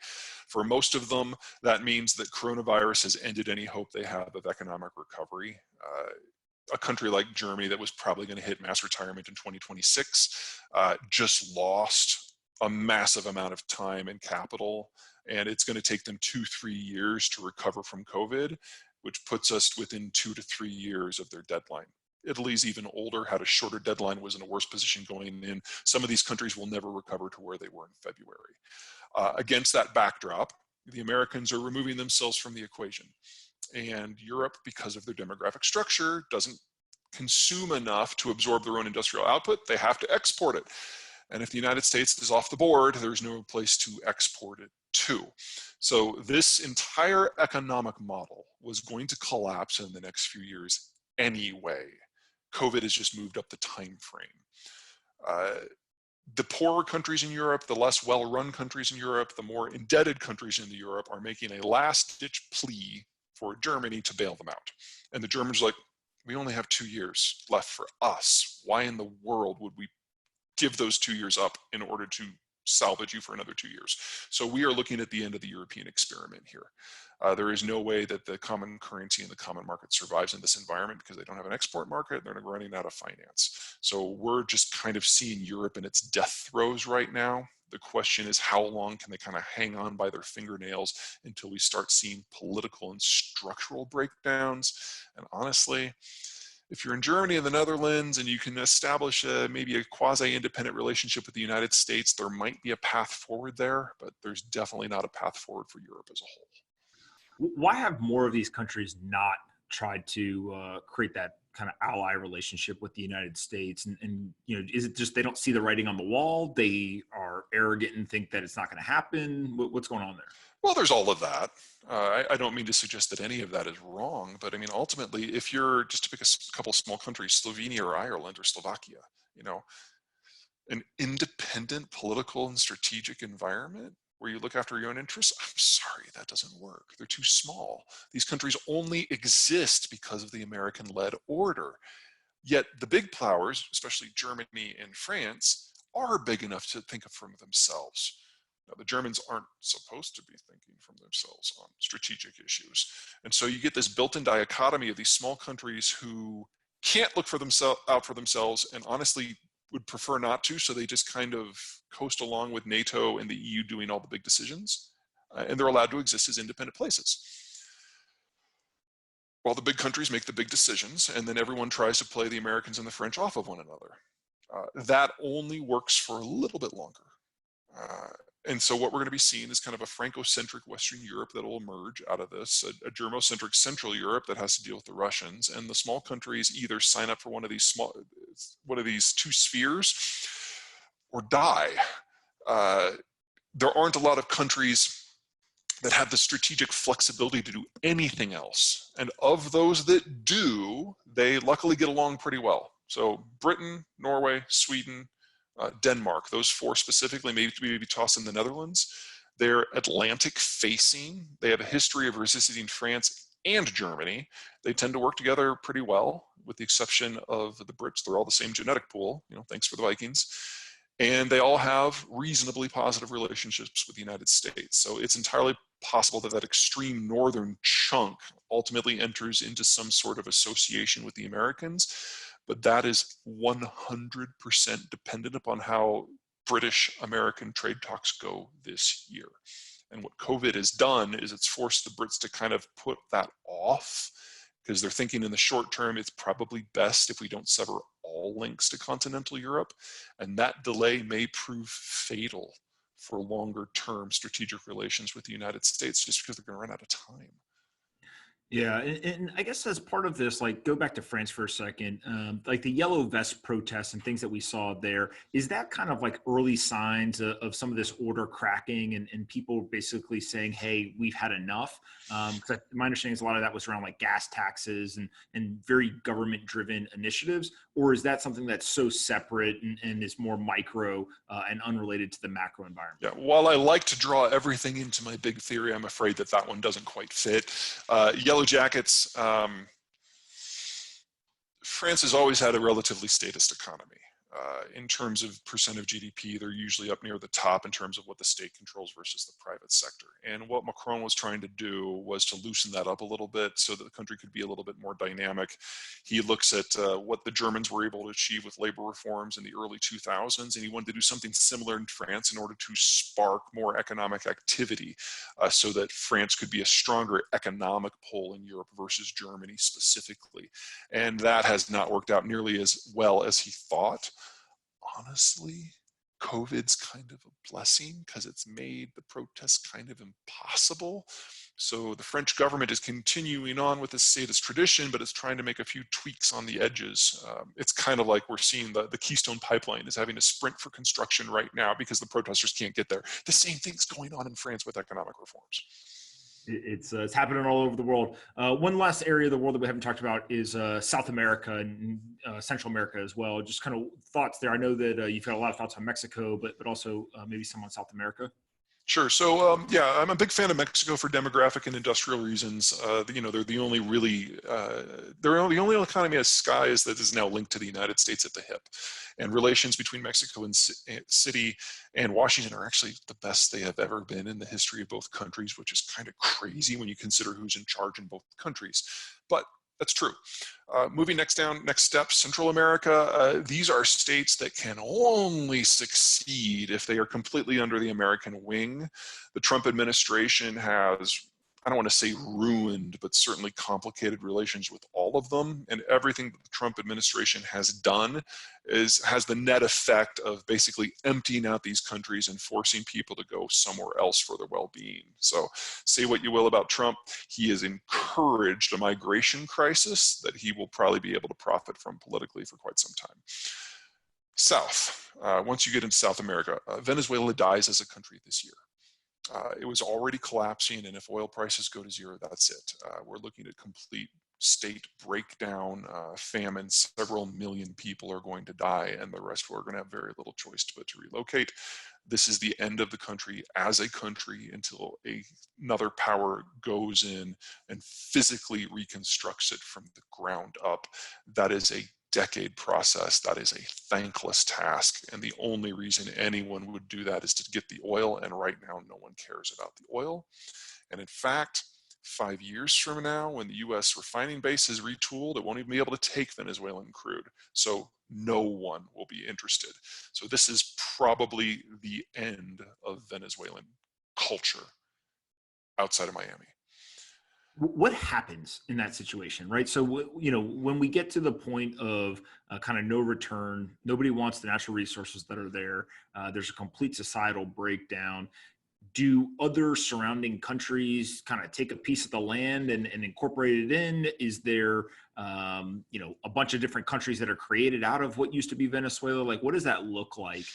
For most of them, that means that coronavirus has ended any hope they have of economic recovery. A country like Germany that was probably going to hit mass retirement in 2026 just lost a massive amount of time and capital, and it's going to take them 2-3 years to recover from COVID, which puts us within 2 to 3 years of their deadline. Italy's even older, had a shorter deadline, was in a worse position going in. Some of these countries will never recover to where they were in February. Against that backdrop, the Americans are removing themselves from the equation. And Europe, because of their demographic structure, doesn't consume enough to absorb their own industrial output. They have to export it. And if the United States is off the board, there's no place to export it to. So this entire economic model was going to collapse in the next few years anyway. COVID has just moved up the time frame. The poorer countries in Europe, the less well-run countries in Europe, the more indebted countries in Europe are making a last-ditch plea for Germany to bail them out. And the Germans are like, we only have 2 years left for us. Why in the world would we give those 2 years up in order to salvage you for another 2 years? So we are looking at the end of the European experiment here. There is no way that the common currency and the common market survives in this environment because they don't have an export market. They're running out of finance. So we're just kind of seeing Europe in its death throes right now. The question is, how long can they kind of hang on by their fingernails until we start seeing political and structural breakdowns? And honestly, if you're in Germany and the Netherlands and you can establish maybe a quasi-independent relationship with the United States, there might be a path forward there, but there's definitely not a path forward for Europe as a whole. Why have more of these countries not tried to create that kind of ally relationship with the United States? And you know, is it just they don't see the writing on the wall? They are arrogant and think that it's not going to happen? What's going on there? Well, there's all of that. I don't mean to suggest that any of that is wrong, but I mean, ultimately, if you're just to pick a couple small countries, Slovenia or Ireland or Slovakia, you know, an independent political and strategic environment where you look after your own interests, I'm sorry, that doesn't work. They're too small. These countries only exist because of the American-led order. Yet the big powers, especially Germany and France, are big enough to think of from themselves. Now, the Germans aren't supposed to be thinking from themselves on strategic issues. And so you get this built-in dichotomy of these small countries who can't look for themselves out for themselves and honestly would prefer not to, so they just kind of coast along with NATO and the EU doing all the big decisions, and they're allowed to exist as independent places. While the big countries make the big decisions, and then everyone tries to play the Americans and the French off of one another. That only works for a little bit longer. And so what we're going to be seeing is kind of a Franco-centric Western Europe that will emerge out of this, a Germo-centric Central Europe that has to deal with the Russians, and the small countries either sign up for one of these two spheres or die. There aren't a lot of countries that have the strategic flexibility to do anything else. And of those that do, they luckily get along pretty well. So Britain, Norway, Sweden, Denmark, those four specifically, maybe toss in the Netherlands. They're Atlantic facing. They have a history of resisting France and Germany. They tend to work together pretty well, with the exception of the Brits. They're all the same genetic pool, thanks for the Vikings. And they all have reasonably positive relationships with the United States. So it's entirely possible that that extreme northern chunk ultimately enters into some sort of association with the Americans. But that is 100% dependent upon how British-American trade talks go this year. And what COVID has done is it's forced the Brits to kind of put that off, because they're thinking in the short term, it's probably best if we don't sever all links to continental Europe. And that delay may prove fatal for longer term strategic relations with the United States, just because they're going to run out of time. Yeah, and I guess as part of this, like go back to France for a second, like the yellow vest protests and things that we saw there, is that kind of like early signs of some of this order cracking and people basically saying, hey, we've had enough? Because my understanding is a lot of that was around like gas taxes and very government-driven initiatives, or is that something that's so separate and is more micro and unrelated to the macro environment? Yeah, while I like to draw everything into my big theory, I'm afraid that one doesn't quite fit. Yellow Jackets, France has always had a relatively statist economy. In terms of percent of GDP, they're usually up near the top in terms of what the state controls versus the private sector. And what Macron was trying to do was to loosen that up a little bit so that the country could be a little bit more dynamic. He looks at what the Germans were able to achieve with labor reforms in the early 2000s, and he wanted to do something similar in France in order to spark more economic activity so that France could be a stronger economic pole in Europe versus Germany specifically. And that has not worked out nearly as well as he thought. Honestly, COVID's kind of a blessing because it's made the protests kind of impossible. So the French government is continuing on with the statist tradition, but it's trying to make a few tweaks on the edges. It's kind of like we're seeing the Keystone Pipeline is having to sprint for construction right now because the protesters can't get there. The same thing's going on in France with economic reforms. It's happening all over the world. One last area of the world that we haven't talked about is South America and Central America as well. Just kind of thoughts there. I know that you've got a lot of thoughts on Mexico, but also maybe some on South America. Sure. So yeah, I'm a big fan of Mexico for demographic and industrial reasons. They're the only really, they're the only economy as skies that is now linked to the United States at the hip. And relations between Mexico and City and Washington are actually the best they have ever been in the history of both countries, which is kind of crazy when you consider who's in charge in both countries. But that's true. Moving next step, Central America. These are states that can only succeed if they are completely under the American wing. The Trump administration has, I don't want to say ruined, but certainly complicated relations with all of them. And everything that the Trump administration has done has the net effect of basically emptying out these countries and forcing people to go somewhere else for their well-being. So say what you will about Trump, he has encouraged a migration crisis that he will probably be able to profit from politically for quite some time. South, once you get into South America, Venezuela dies as a country this year. It was already collapsing, and if oil prices go to zero, that's it. We're looking at complete state breakdown, famine. Several million people are going to die, and the rest are going to have very little choice but to relocate. This is the end of the country as a country until another power goes in and physically reconstructs it from the ground up. That is a decade process. That is a thankless task. And the only reason anyone would do that is to get the oil. And right now, no one cares about the oil. And in fact, 5 years from now, when the US refining base is retooled, it won't even be able to take Venezuelan crude. So no one will be interested. So this is probably the end of Venezuelan culture outside of Miami. What happens in that situation, right? So, you know, when we get to the point of kind of no return, nobody wants the natural resources that are there. There's a complete societal breakdown. Do other surrounding countries kind of take a piece of the land and incorporate it in? Is there, you know, a bunch of different countries that are created out of what used to be Venezuela? Like, what does that look like?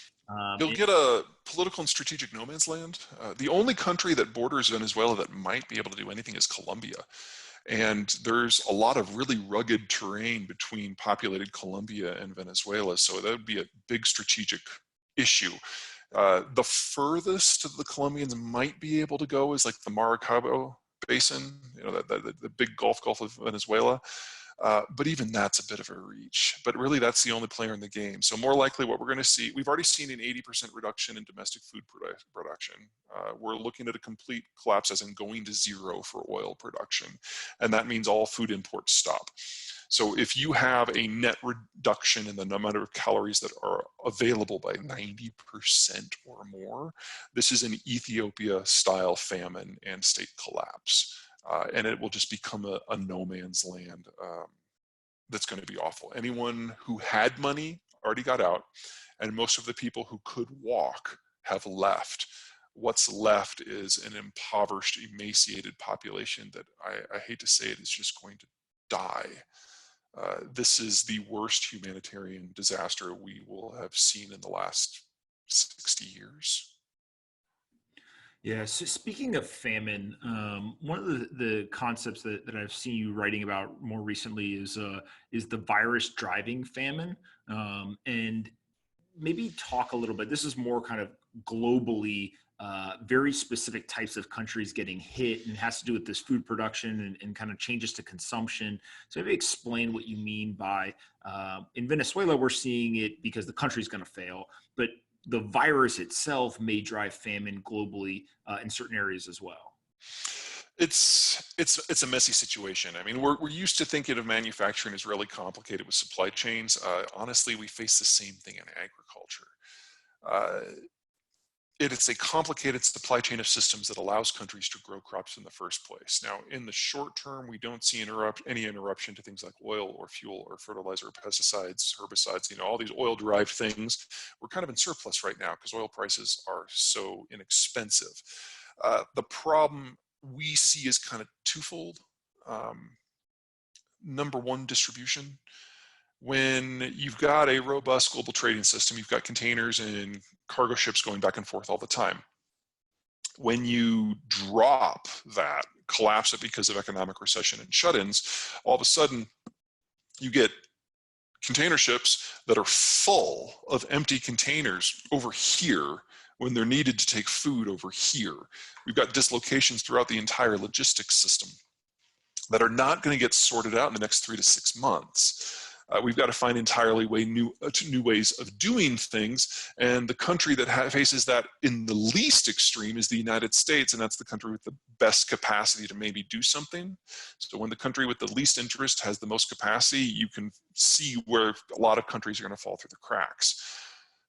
You'll get a political and strategic no man's land. The only country that borders Venezuela that might be able to do anything is Colombia. And there's a lot of really rugged terrain between populated Colombia and Venezuela. So that would be a big strategic issue. The furthest the Colombians might be able to go is like the Maracaibo Basin, you know, the big Gulf of Venezuela. But even that's a bit of a reach. But really, that's the only player in the game. So more likely what we're going to see, we've already seen an 80% reduction in domestic food production. We're looking at a complete collapse as in going to zero for oil production. And that means all food imports stop. So if you have a net reduction in the number of calories that are available by 90% or more, this is an Ethiopia-style famine and state collapse. And it will just become a no man's land that's going to be awful. Anyone who had money already got out, and most of the people who could walk have left. What's left is an impoverished, emaciated population that I hate to say it, is just going to die. This is the worst humanitarian disaster we will have seen in the last 60 years. Yeah. So speaking of famine, one of the concepts that I've seen you writing about more recently is the virus driving famine, and maybe talk a little bit. This is more kind of globally, very specific types of countries getting hit, and has to do with this food production and kind of changes to consumption. So maybe explain what you mean by in Venezuela, we're seeing it because the country's going to fail, but the virus itself may drive famine globally in certain areas as well. It's a messy situation. I mean, we're used to thinking of manufacturing as really complicated with supply chains. Honestly, we face the same thing in agriculture. It is a complicated supply chain of systems that allows countries to grow crops in the first place. Now, in the short term, we don't see any interruption to things like oil or fuel or fertilizer or pesticides, herbicides, you know, all these oil-derived things. We're kind of in surplus right now because oil prices are so inexpensive. The problem we see is kind of twofold. Number one, distribution. When you've got a robust global trading system, you've got containers and cargo ships going back and forth all the time. When you drop that, collapse it because of economic recession and shut-ins, all of a sudden you get container ships that are full of empty containers over here when they're needed to take food over here. We've got dislocations throughout the entire logistics system that are not going to get sorted out in the next 3 to 6 months. We've got to find entirely new ways of doing things, and the country that faces that in the least extreme is the United States, and that's the country with the best capacity to maybe do something. So when the country with the least interest has the most capacity, you can see where a lot of countries are going to fall through the cracks.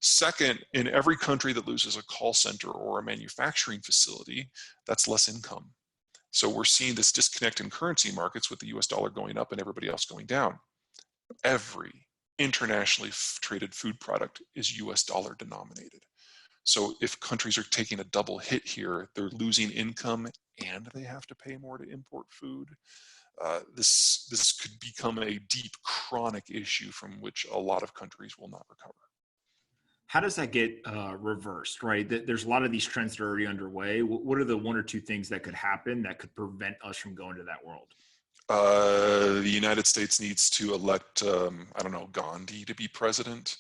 Second, in every country that loses a call center or a manufacturing facility, that's less income. So we're seeing this disconnect in currency markets with the US dollar going up and everybody else going down. Every internationally traded food product is US dollar denominated. So if countries are taking a double hit here, they're losing income and they have to pay more to import food. This could become a deep chronic issue from which a lot of countries will not recover. How does that get reversed, right? There's a lot of these trends that are already underway. What are the one or two things that could happen that could prevent us from going to that world? The United States needs to elect, I don't know, Gandhi to be president.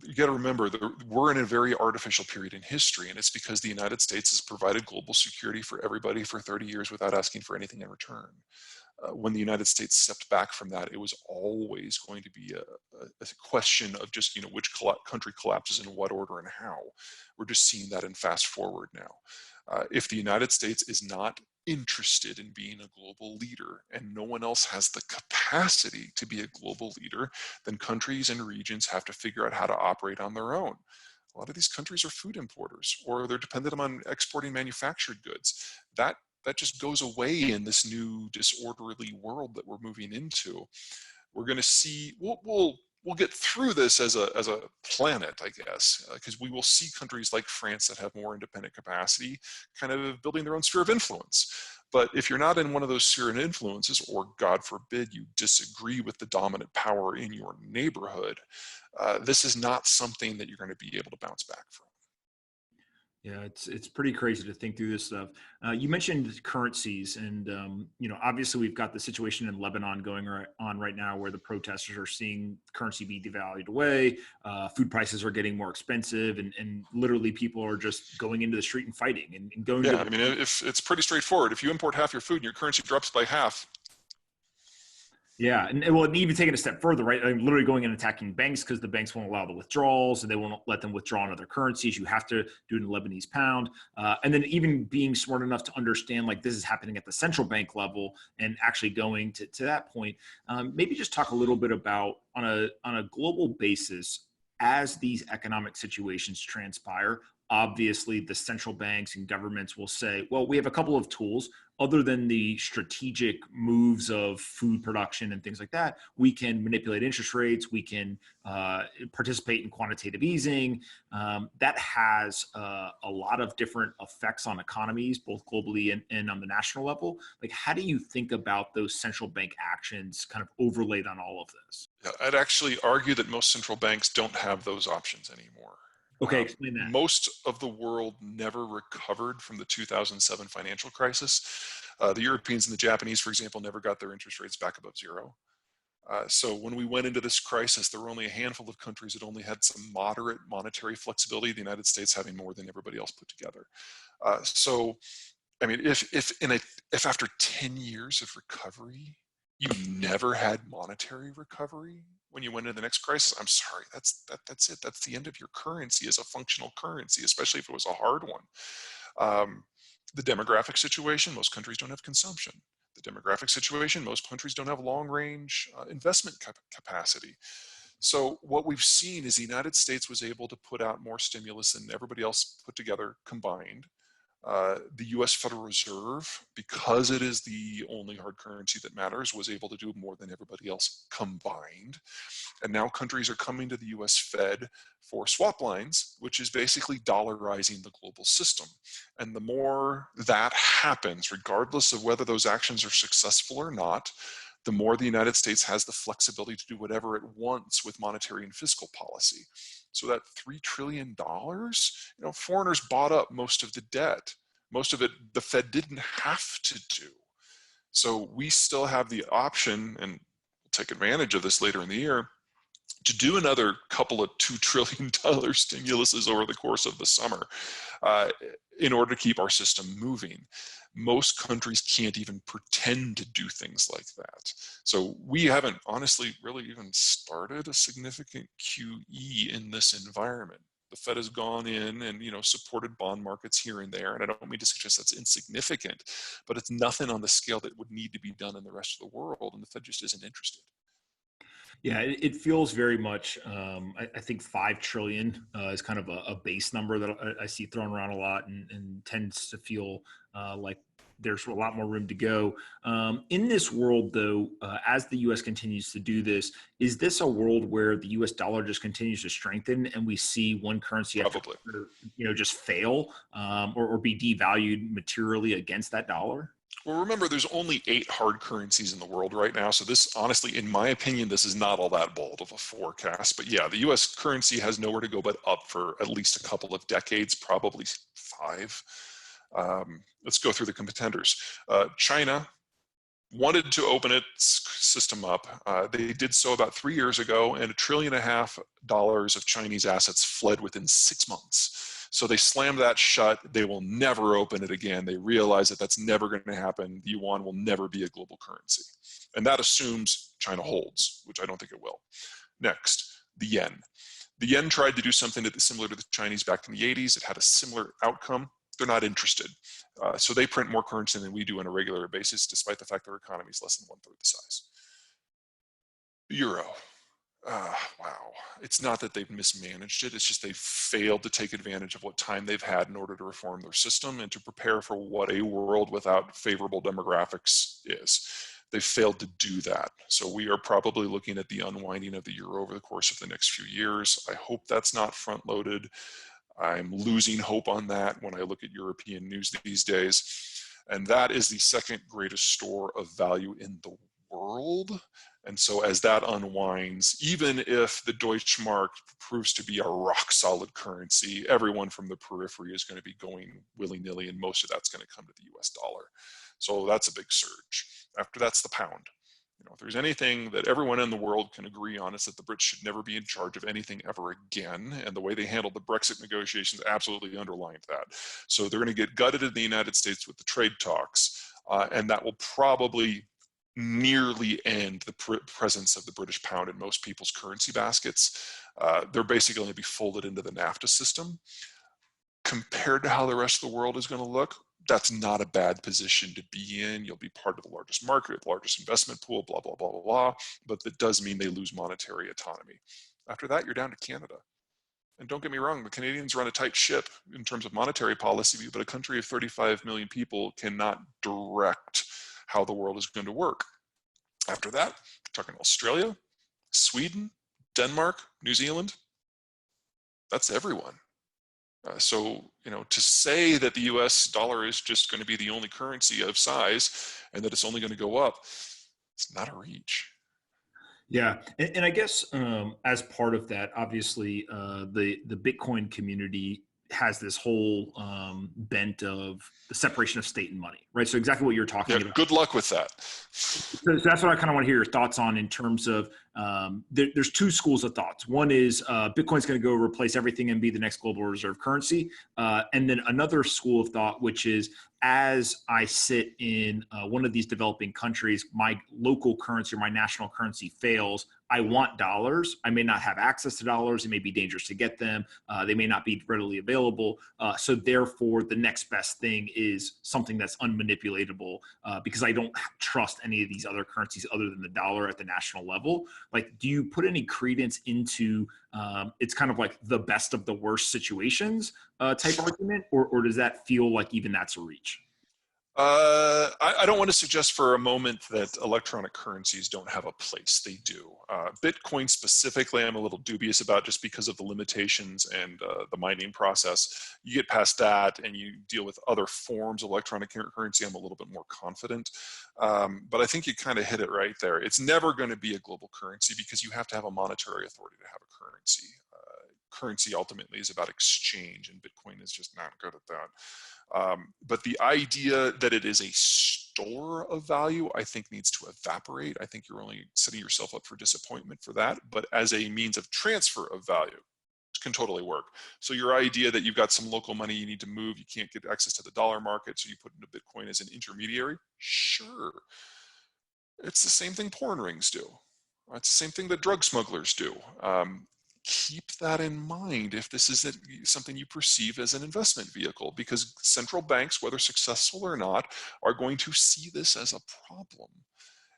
You got to remember that we're in a very artificial period in history, and it's because the United States has provided global security for everybody for 30 years without asking for anything in return. When the United States stepped back from that, it was always going to be a question of just, which country collapses in what order and how. We're just seeing that in fast forward now. If the United States is not interested in being a global leader and no one else has the capacity to be a global leader, then countries and regions have to figure out how to operate on their own. A lot of these countries are food importers, or they're dependent on exporting manufactured goods. That just goes away in this new disorderly world that we're moving into. We're going to see, we'll get through this as a planet, I guess, because we will see countries like France that have more independent capacity kind of building their own sphere of influence. But if you're not in one of those sphere of influences, or God forbid you disagree with the dominant power in your neighborhood, this is not something that you're going to be able to bounce back from. Yeah, it's pretty crazy to think through this stuff. You mentioned currencies, and obviously we've got the situation in Lebanon going on right now, where the protesters are seeing currency be devalued away. Food prices are getting more expensive, and literally people are just going into the street and fighting and going. Yeah, I mean, if it's pretty straightforward. If you import half your food and your currency drops by half. Yeah, and well, even taking a step further, right? Like literally going and attacking banks because the banks won't allow the withdrawals, and they won't let them withdraw in other currencies. You have to do it in Lebanese pound, and then even being smart enough to understand like this is happening at the central bank level, and actually going to that point. Maybe just talk a little bit about on a global basis as these economic situations transpire. Obviously, the central banks and governments will say, well, we have a couple of tools other than the strategic moves of food production and things like that. We can manipulate interest rates. We can participate in quantitative easing. That has a lot of different effects on economies, both globally and on the national level. Like, how do you think about those central bank actions kind of overlaid on all of this? Yeah, I'd actually argue that most central banks don't have those options anymore. Okay, explain that. Most of the world never recovered from the 2007 financial crisis. The Europeans and the Japanese, for example, never got their interest rates back above zero. So when we went into this crisis, there were only a handful of countries that only had some moderate monetary flexibility, the United States having more than everybody else put together. So, I mean, if after 10 years of recovery, you never had monetary recovery when you went into the next crisis, I'm sorry, that's it. That's the end of your currency as a functional currency, especially if it was a hard one. The demographic situation, most countries don't have consumption. The demographic situation, most countries don't have long-range investment capacity. So what we've seen is the United States was able to put out more stimulus than everybody else put together combined. The US Federal Reserve, because it is the only hard currency that matters, was able to do more than everybody else combined. And now countries are coming to the US Fed for swap lines, which is basically dollarizing the global system. And the more that happens, regardless of whether those actions are successful or not, the more the United States has the flexibility to do whatever it wants with monetary and fiscal policy. So that $3 trillion, foreigners bought up most of the debt. Most of it, the Fed didn't have to do. So we still have the option, and we'll take advantage of this later in the year, to do another couple of $2 trillion stimuluses over the course of the summer in order to keep our system moving. Most countries can't even pretend to do things like that. So we haven't honestly really even started a significant QE in this environment. The Fed has gone in and supported bond markets here and there, and I don't mean to suggest that's insignificant, but it's nothing on the scale that would need to be done in the rest of the world, and the Fed just isn't interested. Yeah, it feels very much. I think 5 trillion is kind of a base number that I see thrown around a lot, and tends to feel like there's a lot more room to go. In this world, though, as the U.S. continues to do this, is this a world where the U.S. dollar just continues to strengthen, and we see one currency Probably. just fail or be devalued materially against that dollar? Well, remember, there's only 8 hard currencies in the world right now. So this, honestly, in my opinion, this is not all that bold of a forecast. But yeah, the US currency has nowhere to go but up for at least a couple of decades, probably 5. Let's go through the contenders. China wanted to open its system up. They did so about 3 years ago, and $1.5 trillion of Chinese assets fled within 6 months. So they slammed that shut. They will never open it again. They realize that that's never going to happen. The yuan will never be a global currency. And that assumes China holds, which I don't think it will. Next, the yen. The yen tried to do something similar to the Chinese back in the 80s. It had a similar outcome. They're not interested. So they print more currency than we do on a regular basis, despite the fact their economy is less than 1/3 the size. The euro. Wow. It's not that they've mismanaged it. It's just they've failed to take advantage of what time they've had in order to reform their system and to prepare for what a world without favorable demographics is. They've failed to do that. So we are probably looking at the unwinding of the euro over the course of the next few years. I hope that's not front loaded. I'm losing hope on that when I look at European news these days. And that is the second greatest store of value in the world. And so as that unwinds, even if the Deutschmark proves to be a rock solid currency, everyone from the periphery is going to be going willy-nilly, and most of that's going to come to the US dollar. So that's a big surge. After that's the pound. If there's anything that everyone in the world can agree on, is that the Brits should never be in charge of anything ever again. And the way they handled the Brexit negotiations absolutely underlined that. So they're going to get gutted in the United States with the trade talks, and that will probably nearly end the presence of the British pound in most people's currency baskets. They're basically going to be folded into the NAFTA system. Compared to how the rest of the world is going to look, that's not a bad position to be in. You'll be part of the largest market, the largest investment pool, blah, blah, blah, blah, blah. But that does mean they lose monetary autonomy. After that, you're down to Canada. And don't get me wrong, the Canadians run a tight ship in terms of monetary policy, but a country of 35 million people cannot direct how the world is going to work. After that, we're talking Australia, Sweden, Denmark, New Zealand. That's everyone. So, to say that the US dollar is just going to be the only currency of size and that it's only going to go up, it's not a reach. Yeah, and I guess as part of that, obviously, the Bitcoin community has this whole bent of the separation of state and money, right? So exactly what you're talking about. Good luck with that. So that's what I kind of want to hear your thoughts on, in terms of there's two schools of thoughts. One is Bitcoin's going to go replace everything and be the next global reserve currency. And then another school of thought, which is, as I sit in one of these developing countries, my local currency or my national currency fails. I want dollars. I may not have access to dollars. It may be dangerous to get them. They may not be readily available. So therefore, the next best thing is something that's unmanipulatable, because I don't trust any of these other currencies other than the dollar at the national level. Like, do you put any credence into it's kind of like the best of the worst situations type argument, or does that feel like even that's a reach? I don't want to suggest for a moment that electronic currencies don't have a place. They do. Bitcoin specifically, I'm a little dubious about, just because of the limitations and the mining process. You get past that and you deal with other forms of electronic currency, I'm a little bit more confident. But I think you kind of hit it right there. It's never going to be a global currency because you have to have a monetary authority to have a currency. Currency ultimately is about exchange, and Bitcoin is just not good at that. But the idea that it is a store of value, I think, needs to evaporate. I think you're only setting yourself up for disappointment for that. But as a means of transfer of value, it can totally work. So your idea that you've got some local money you need to move, you can't get access to the dollar market, so you put into Bitcoin as an intermediary, sure. It's the same thing porn rings do. It's the same thing that drug smugglers do. Keep that in mind if this is something you perceive as an investment vehicle, because central banks, whether successful or not, are going to see this as a problem.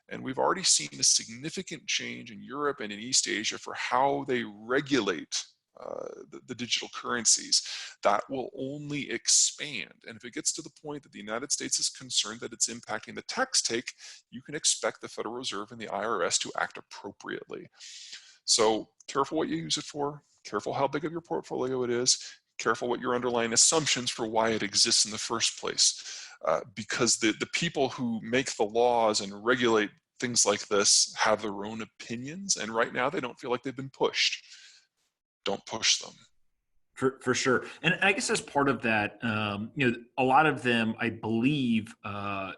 And we've already seen a significant change in Europe and in East Asia for how they regulate the digital currencies. That will only expand. And if it gets to the point that the United States is concerned that it's impacting the tax take, you can expect the Federal Reserve and the IRS to act appropriately. So careful what you use it for, careful how big of your portfolio it is, careful what your underlying assumptions for why it exists in the first place. because the people who make the laws and regulate things like this have their own opinions, and right now they don't feel like they've been pushed. Don't push them. For sure. And I guess as part of that, a lot of them, I believe,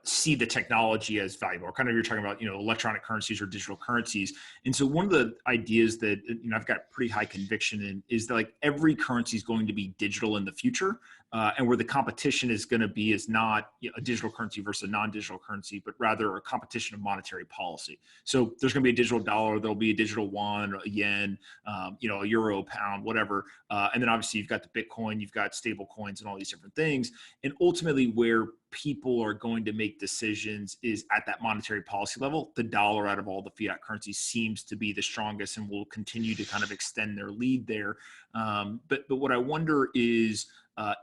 see the technology as valuable. Or kind of you're talking about, electronic currencies or digital currencies. And so one of the ideas that, I've got pretty high conviction in is that like every currency is going to be digital in the future. And where the competition is going to be is not a digital currency versus a non-digital currency, but rather a competition of monetary policy. So there's going to be a digital dollar, there'll be a digital yuan, a yen, a euro, pound, whatever. And then obviously you've got the Bitcoin, you've got stable coins and all these different things. And ultimately where people are going to make decisions is at that monetary policy level. The dollar out of all the fiat currencies seems to be the strongest and will continue to kind of extend their lead there. But what I wonder is,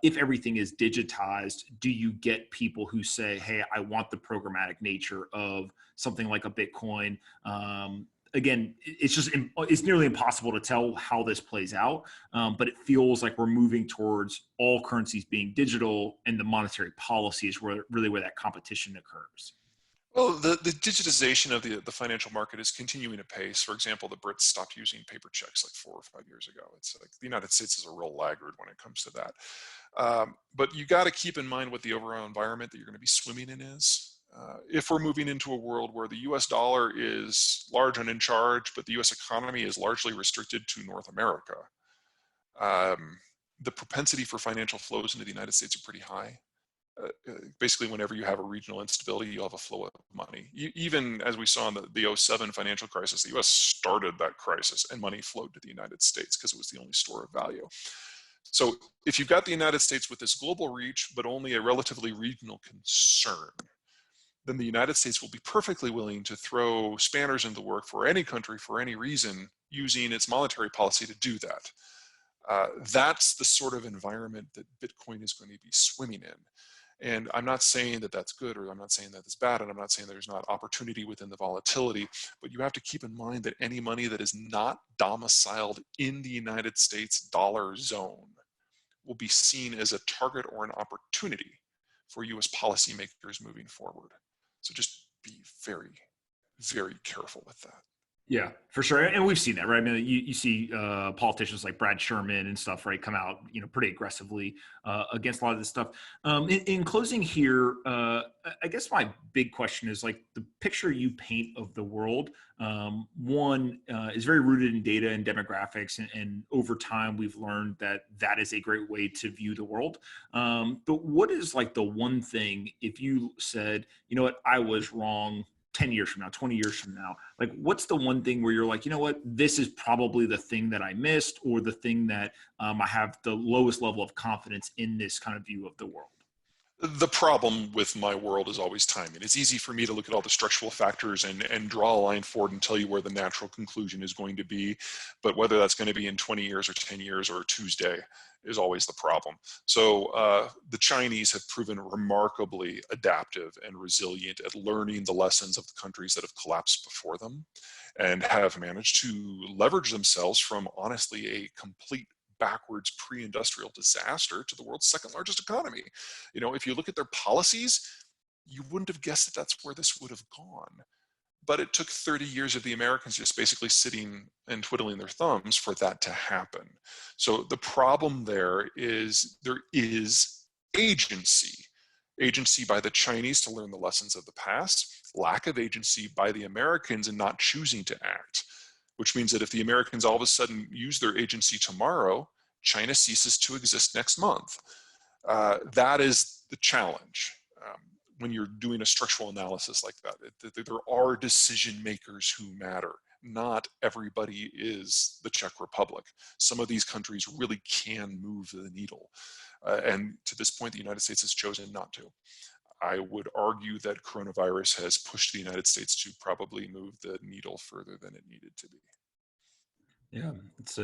if everything is digitized, do you get people who say, hey, I want the programmatic nature of something like a Bitcoin? Again, it's nearly impossible to tell how this plays out, but it feels like we're moving towards all currencies being digital, and the monetary policy is where that competition occurs. Well, the digitization of the financial market is continuing apace. For example, the Brits stopped using paper checks like 4 or 5 years ago. It's like the United States is a real laggard when it comes to that. But you got to keep in mind what the overall environment that you're going to be swimming in is. If we're moving into a world where the US dollar is large and in charge, but the US economy is largely restricted to North America, the propensity for financial flows into the United States are pretty high. Basically, whenever you have a regional instability, you'll have a flow of money. Even as we saw in the 07 financial crisis, the US started that crisis and money flowed to the United States because it was the only store of value. So if you've got the United States with this global reach, but only a relatively regional concern, then the United States will be perfectly willing to throw spanners into the work for any country for any reason using its monetary policy to do that. That's the sort of environment that Bitcoin is going to be swimming in. And I'm not saying that that's good, or I'm not saying that it's bad, and I'm not saying there's not opportunity within the volatility, but you have to keep in mind that any money that is not domiciled in the United States dollar zone will be seen as a target or an opportunity for US policymakers moving forward. So just be very, very careful with that. Yeah, for sure. And we've seen that, right? I mean, you see politicians like Brad Sherman and stuff, right, come out, pretty aggressively against a lot of this stuff. In closing here, I guess my big question is like the picture you paint of the world, one is very rooted in data and demographics. And over time, we've learned that is a great way to view the world. But what is like the one thing, if you said, you know what, I was wrong 10 years from now, 20 years from now, like what's the one thing where you're like, you know what, this is probably the thing that I missed, or the thing that I have the lowest level of confidence in this kind of view of the world? The problem with my world is always timing. It's easy for me to look at all the structural factors and draw a line forward and tell you where the natural conclusion is going to be. But whether that's going to be in 20 years or 10 years or Tuesday is always the problem. So the Chinese have proven remarkably adaptive and resilient at learning the lessons of the countries that have collapsed before them, and have managed to leverage themselves from honestly a complete backwards pre-industrial disaster to the world's second largest economy. If you look at their policies, you wouldn't have guessed that that's where this would have gone. But it took 30 years of the Americans just basically sitting and twiddling their thumbs for that to happen. So the problem there is agency by the Chinese to learn the lessons of the past, lack of agency by the Americans in not choosing to act, which means that if the Americans all of a sudden use their agency tomorrow, China ceases to exist next month. That is the challenge when you're doing a structural analysis like that. There are decision makers who matter. Not everybody is the Czech Republic. Some of these countries really can move the needle. And to this point, the United States has chosen not to. I would argue that coronavirus has pushed the United States to probably move the needle further than it needed to be. Yeah, it's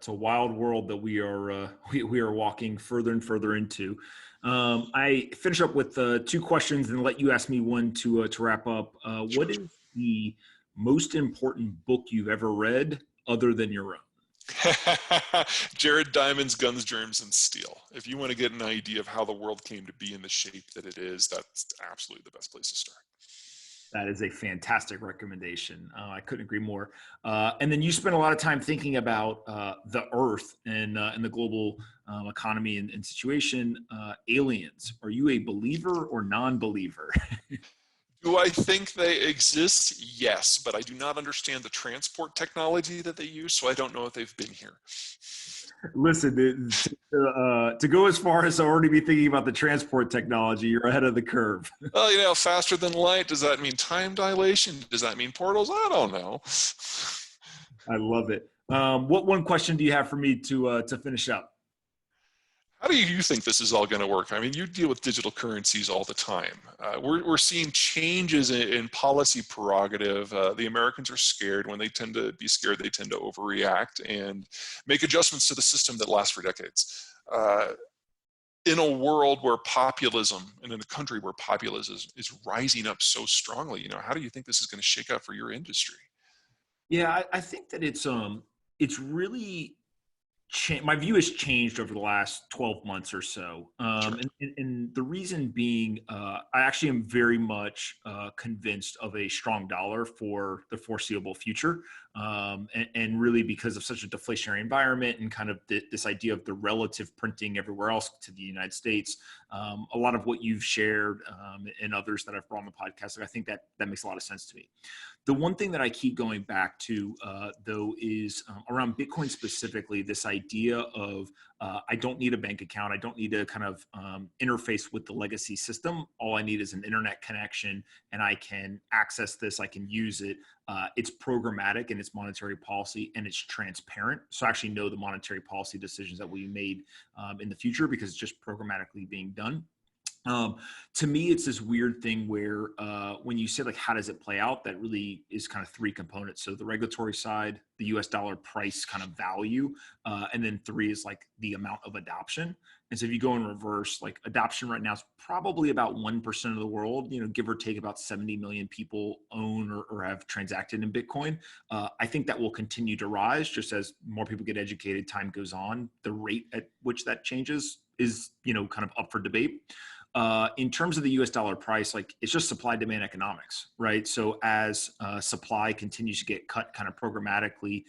a wild world that we are walking further and further into. I finish up with 2 questions and let you ask me one to wrap up. What is the most important book you've ever read other than your own? Jared Diamond's Guns, Germs, and Steel. If you want to get an idea of how the world came to be in the shape that it is, that's absolutely the best place to start. That is a fantastic recommendation. I couldn't agree more. And then you spend a lot of time thinking about the Earth and the global economy and situation. Aliens, are you a believer or non-believer? Do I think they exist? Yes, but I do not understand the transport technology that they use, so I don't know if they've been here. Listen, to go as far as to already be thinking about the transport technology, you're ahead of the curve. Well, faster than light, does that mean time dilation? Does that mean portals? I don't know. I love it. What one question do you have for me to finish up? How do you think this is all going to work? I mean, you deal with digital currencies all the time. We're seeing changes in policy prerogative. The Americans are scared. When they tend to be scared, they tend to overreact and make adjustments to the system that lasts for decades. In a world where populism, and in a country where populism is rising up so strongly, how do you think this is going to shake out for your industry? Yeah, I think that it's really my view has changed over the last 12 months or so. Sure. And the reason being, I actually am very much convinced of a strong dollar for the foreseeable future. And really because of such a deflationary environment and kind of this idea of the relative printing everywhere else to the United States. A lot of what you've shared and others that I've brought on the podcast, I think that makes a lot of sense to me. The one thing that I keep going back to, though, is around Bitcoin specifically, this idea of I don't need a bank account. I don't need to kind of interface with the legacy system. All I need is an internet connection, and I can access this. I can use it. It's programmatic in its monetary policy, and it's transparent. So I actually know the monetary policy decisions that we made in the future because it's just programmatically being done. To me, it's this weird thing where when you say like, how does it play out? That really is kind of three components. So the regulatory side, the US dollar price kind of value, and then three is like the amount of adoption. And so if you go in reverse, like adoption right now is probably about 1% of the world, give or take about 70 million people own or have transacted in Bitcoin. I think that will continue to rise just as more people get educated, time goes on. The rate at which that changes is, kind of up for debate. In terms of the US dollar price, like it's just supply demand economics, right? So as supply continues to get cut kind of programmatically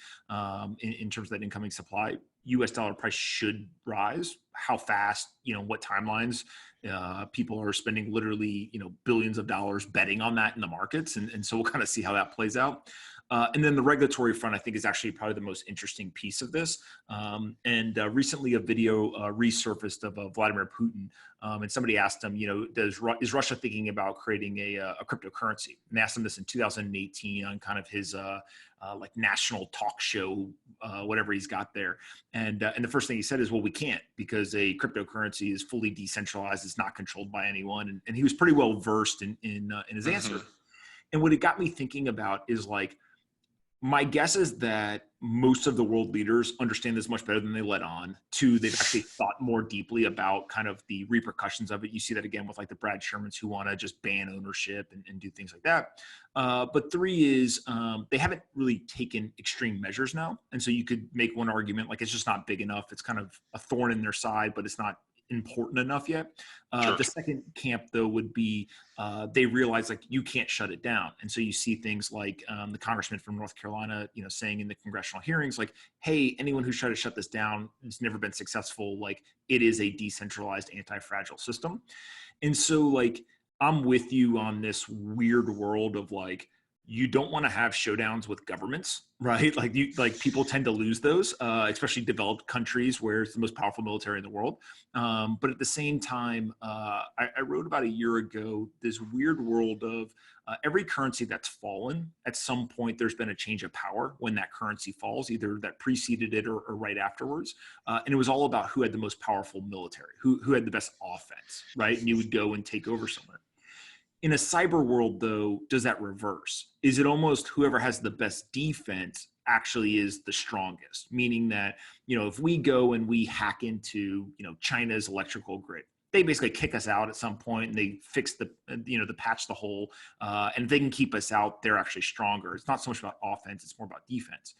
in terms of that incoming supply, US dollar price should rise. How fast, what timelines, people are spending literally, billions of dollars betting on that in the markets. And so we'll kind of see how that plays out. And then the regulatory front, I think, is actually probably the most interesting piece of this. Recently, a video resurfaced of Vladimir Putin, and somebody asked him, is Russia thinking about creating a cryptocurrency? And they asked him this in 2018 on kind of his like national talk show, whatever he's got there. And the first thing he said is, well, we can't because a cryptocurrency is fully decentralized. It's not controlled by anyone. And he was pretty well versed in his answer. And what it got me thinking about is like, my guess is that most of the world leaders understand this much better than they let on. Two, they've actually thought more deeply about kind of the repercussions of it. You see that again with like the Brad Shermans who want to just ban ownership and do things like that. But three is they haven't really taken extreme measures now. And so you could make one argument like it's just not big enough. It's kind of a thorn in their side, but it's not important enough yet. Sure. The second camp, though, would be they realize like you can't shut it down, and so you see things like the congressman from North Carolina, saying in the congressional hearings, like, "Hey, anyone who's tried to shut this down, it's never been successful. Like, it is a decentralized, anti-fragile system." And so, like, I'm with you on this weird world of like, you don't want to have showdowns with governments, right? Like people tend to lose those, especially developed countries where it's the most powerful military in the world. But at the same time, I wrote about a year ago this weird world of every currency that's fallen, at some point there's been a change of power when that currency falls, either that preceded it or right afterwards. And it was all about who had the most powerful military, who had the best offense, right? And you would go and take over somewhere. In a cyber world, though, does that reverse? Is it almost whoever has the best defense actually is the strongest? Meaning that, if we go and we hack into, China's electrical grid, they basically kick us out at some point and they fix the patch the hole. And if they can keep us out, they're actually stronger. It's not so much about offense, it's more about defense.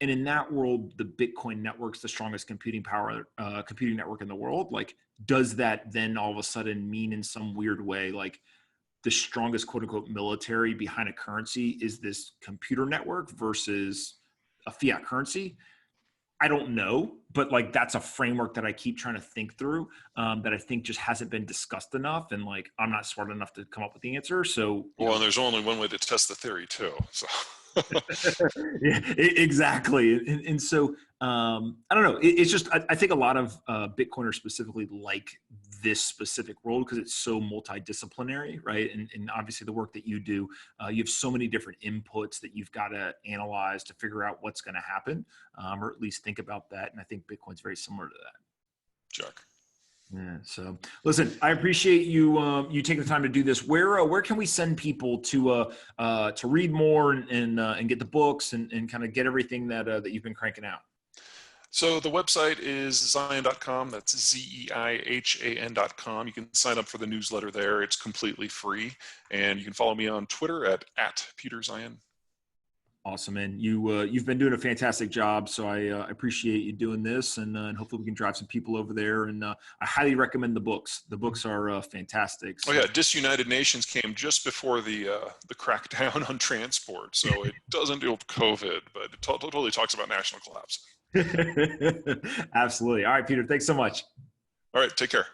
And in that world, the Bitcoin network's the strongest computing network in the world. Like, does that then all of a sudden mean in some weird way, like the strongest quote unquote military behind a currency is this computer network versus a fiat currency? I don't know, but like that's a framework that I keep trying to think through, that I think just hasn't been discussed enough, and like I'm not smart enough to come up with the answer. So, and there's only one way to test the theory too. So, yeah, exactly. And so I don't know. It's just I think a lot of Bitcoiners specifically like this specific world because it's so multidisciplinary, right? And obviously the work that you do, you have so many different inputs that you've got to analyze to figure out what's going to happen, or at least think about that. And I think Bitcoin's very similar to that. Jack. Yeah. So listen, I appreciate you you taking the time to do this. Where can we send people to read more and get the books and kind of get everything that you've been cranking out? So the website is Zeihan.com. That's Zeihan.com. You can sign up for the newsletter there. It's completely free. And you can follow me on Twitter at Peter Zeihan. Awesome, man. You've been doing a fantastic job. So I appreciate you doing this, and hopefully we can drive some people over there. And I highly recommend the books. The books are fantastic. So. Oh yeah, Disunited Nations came just before the crackdown on transport. So it doesn't deal with COVID, but it totally talks about national collapse. Absolutely. All right, Peter. Thanks so much. All right. Take care.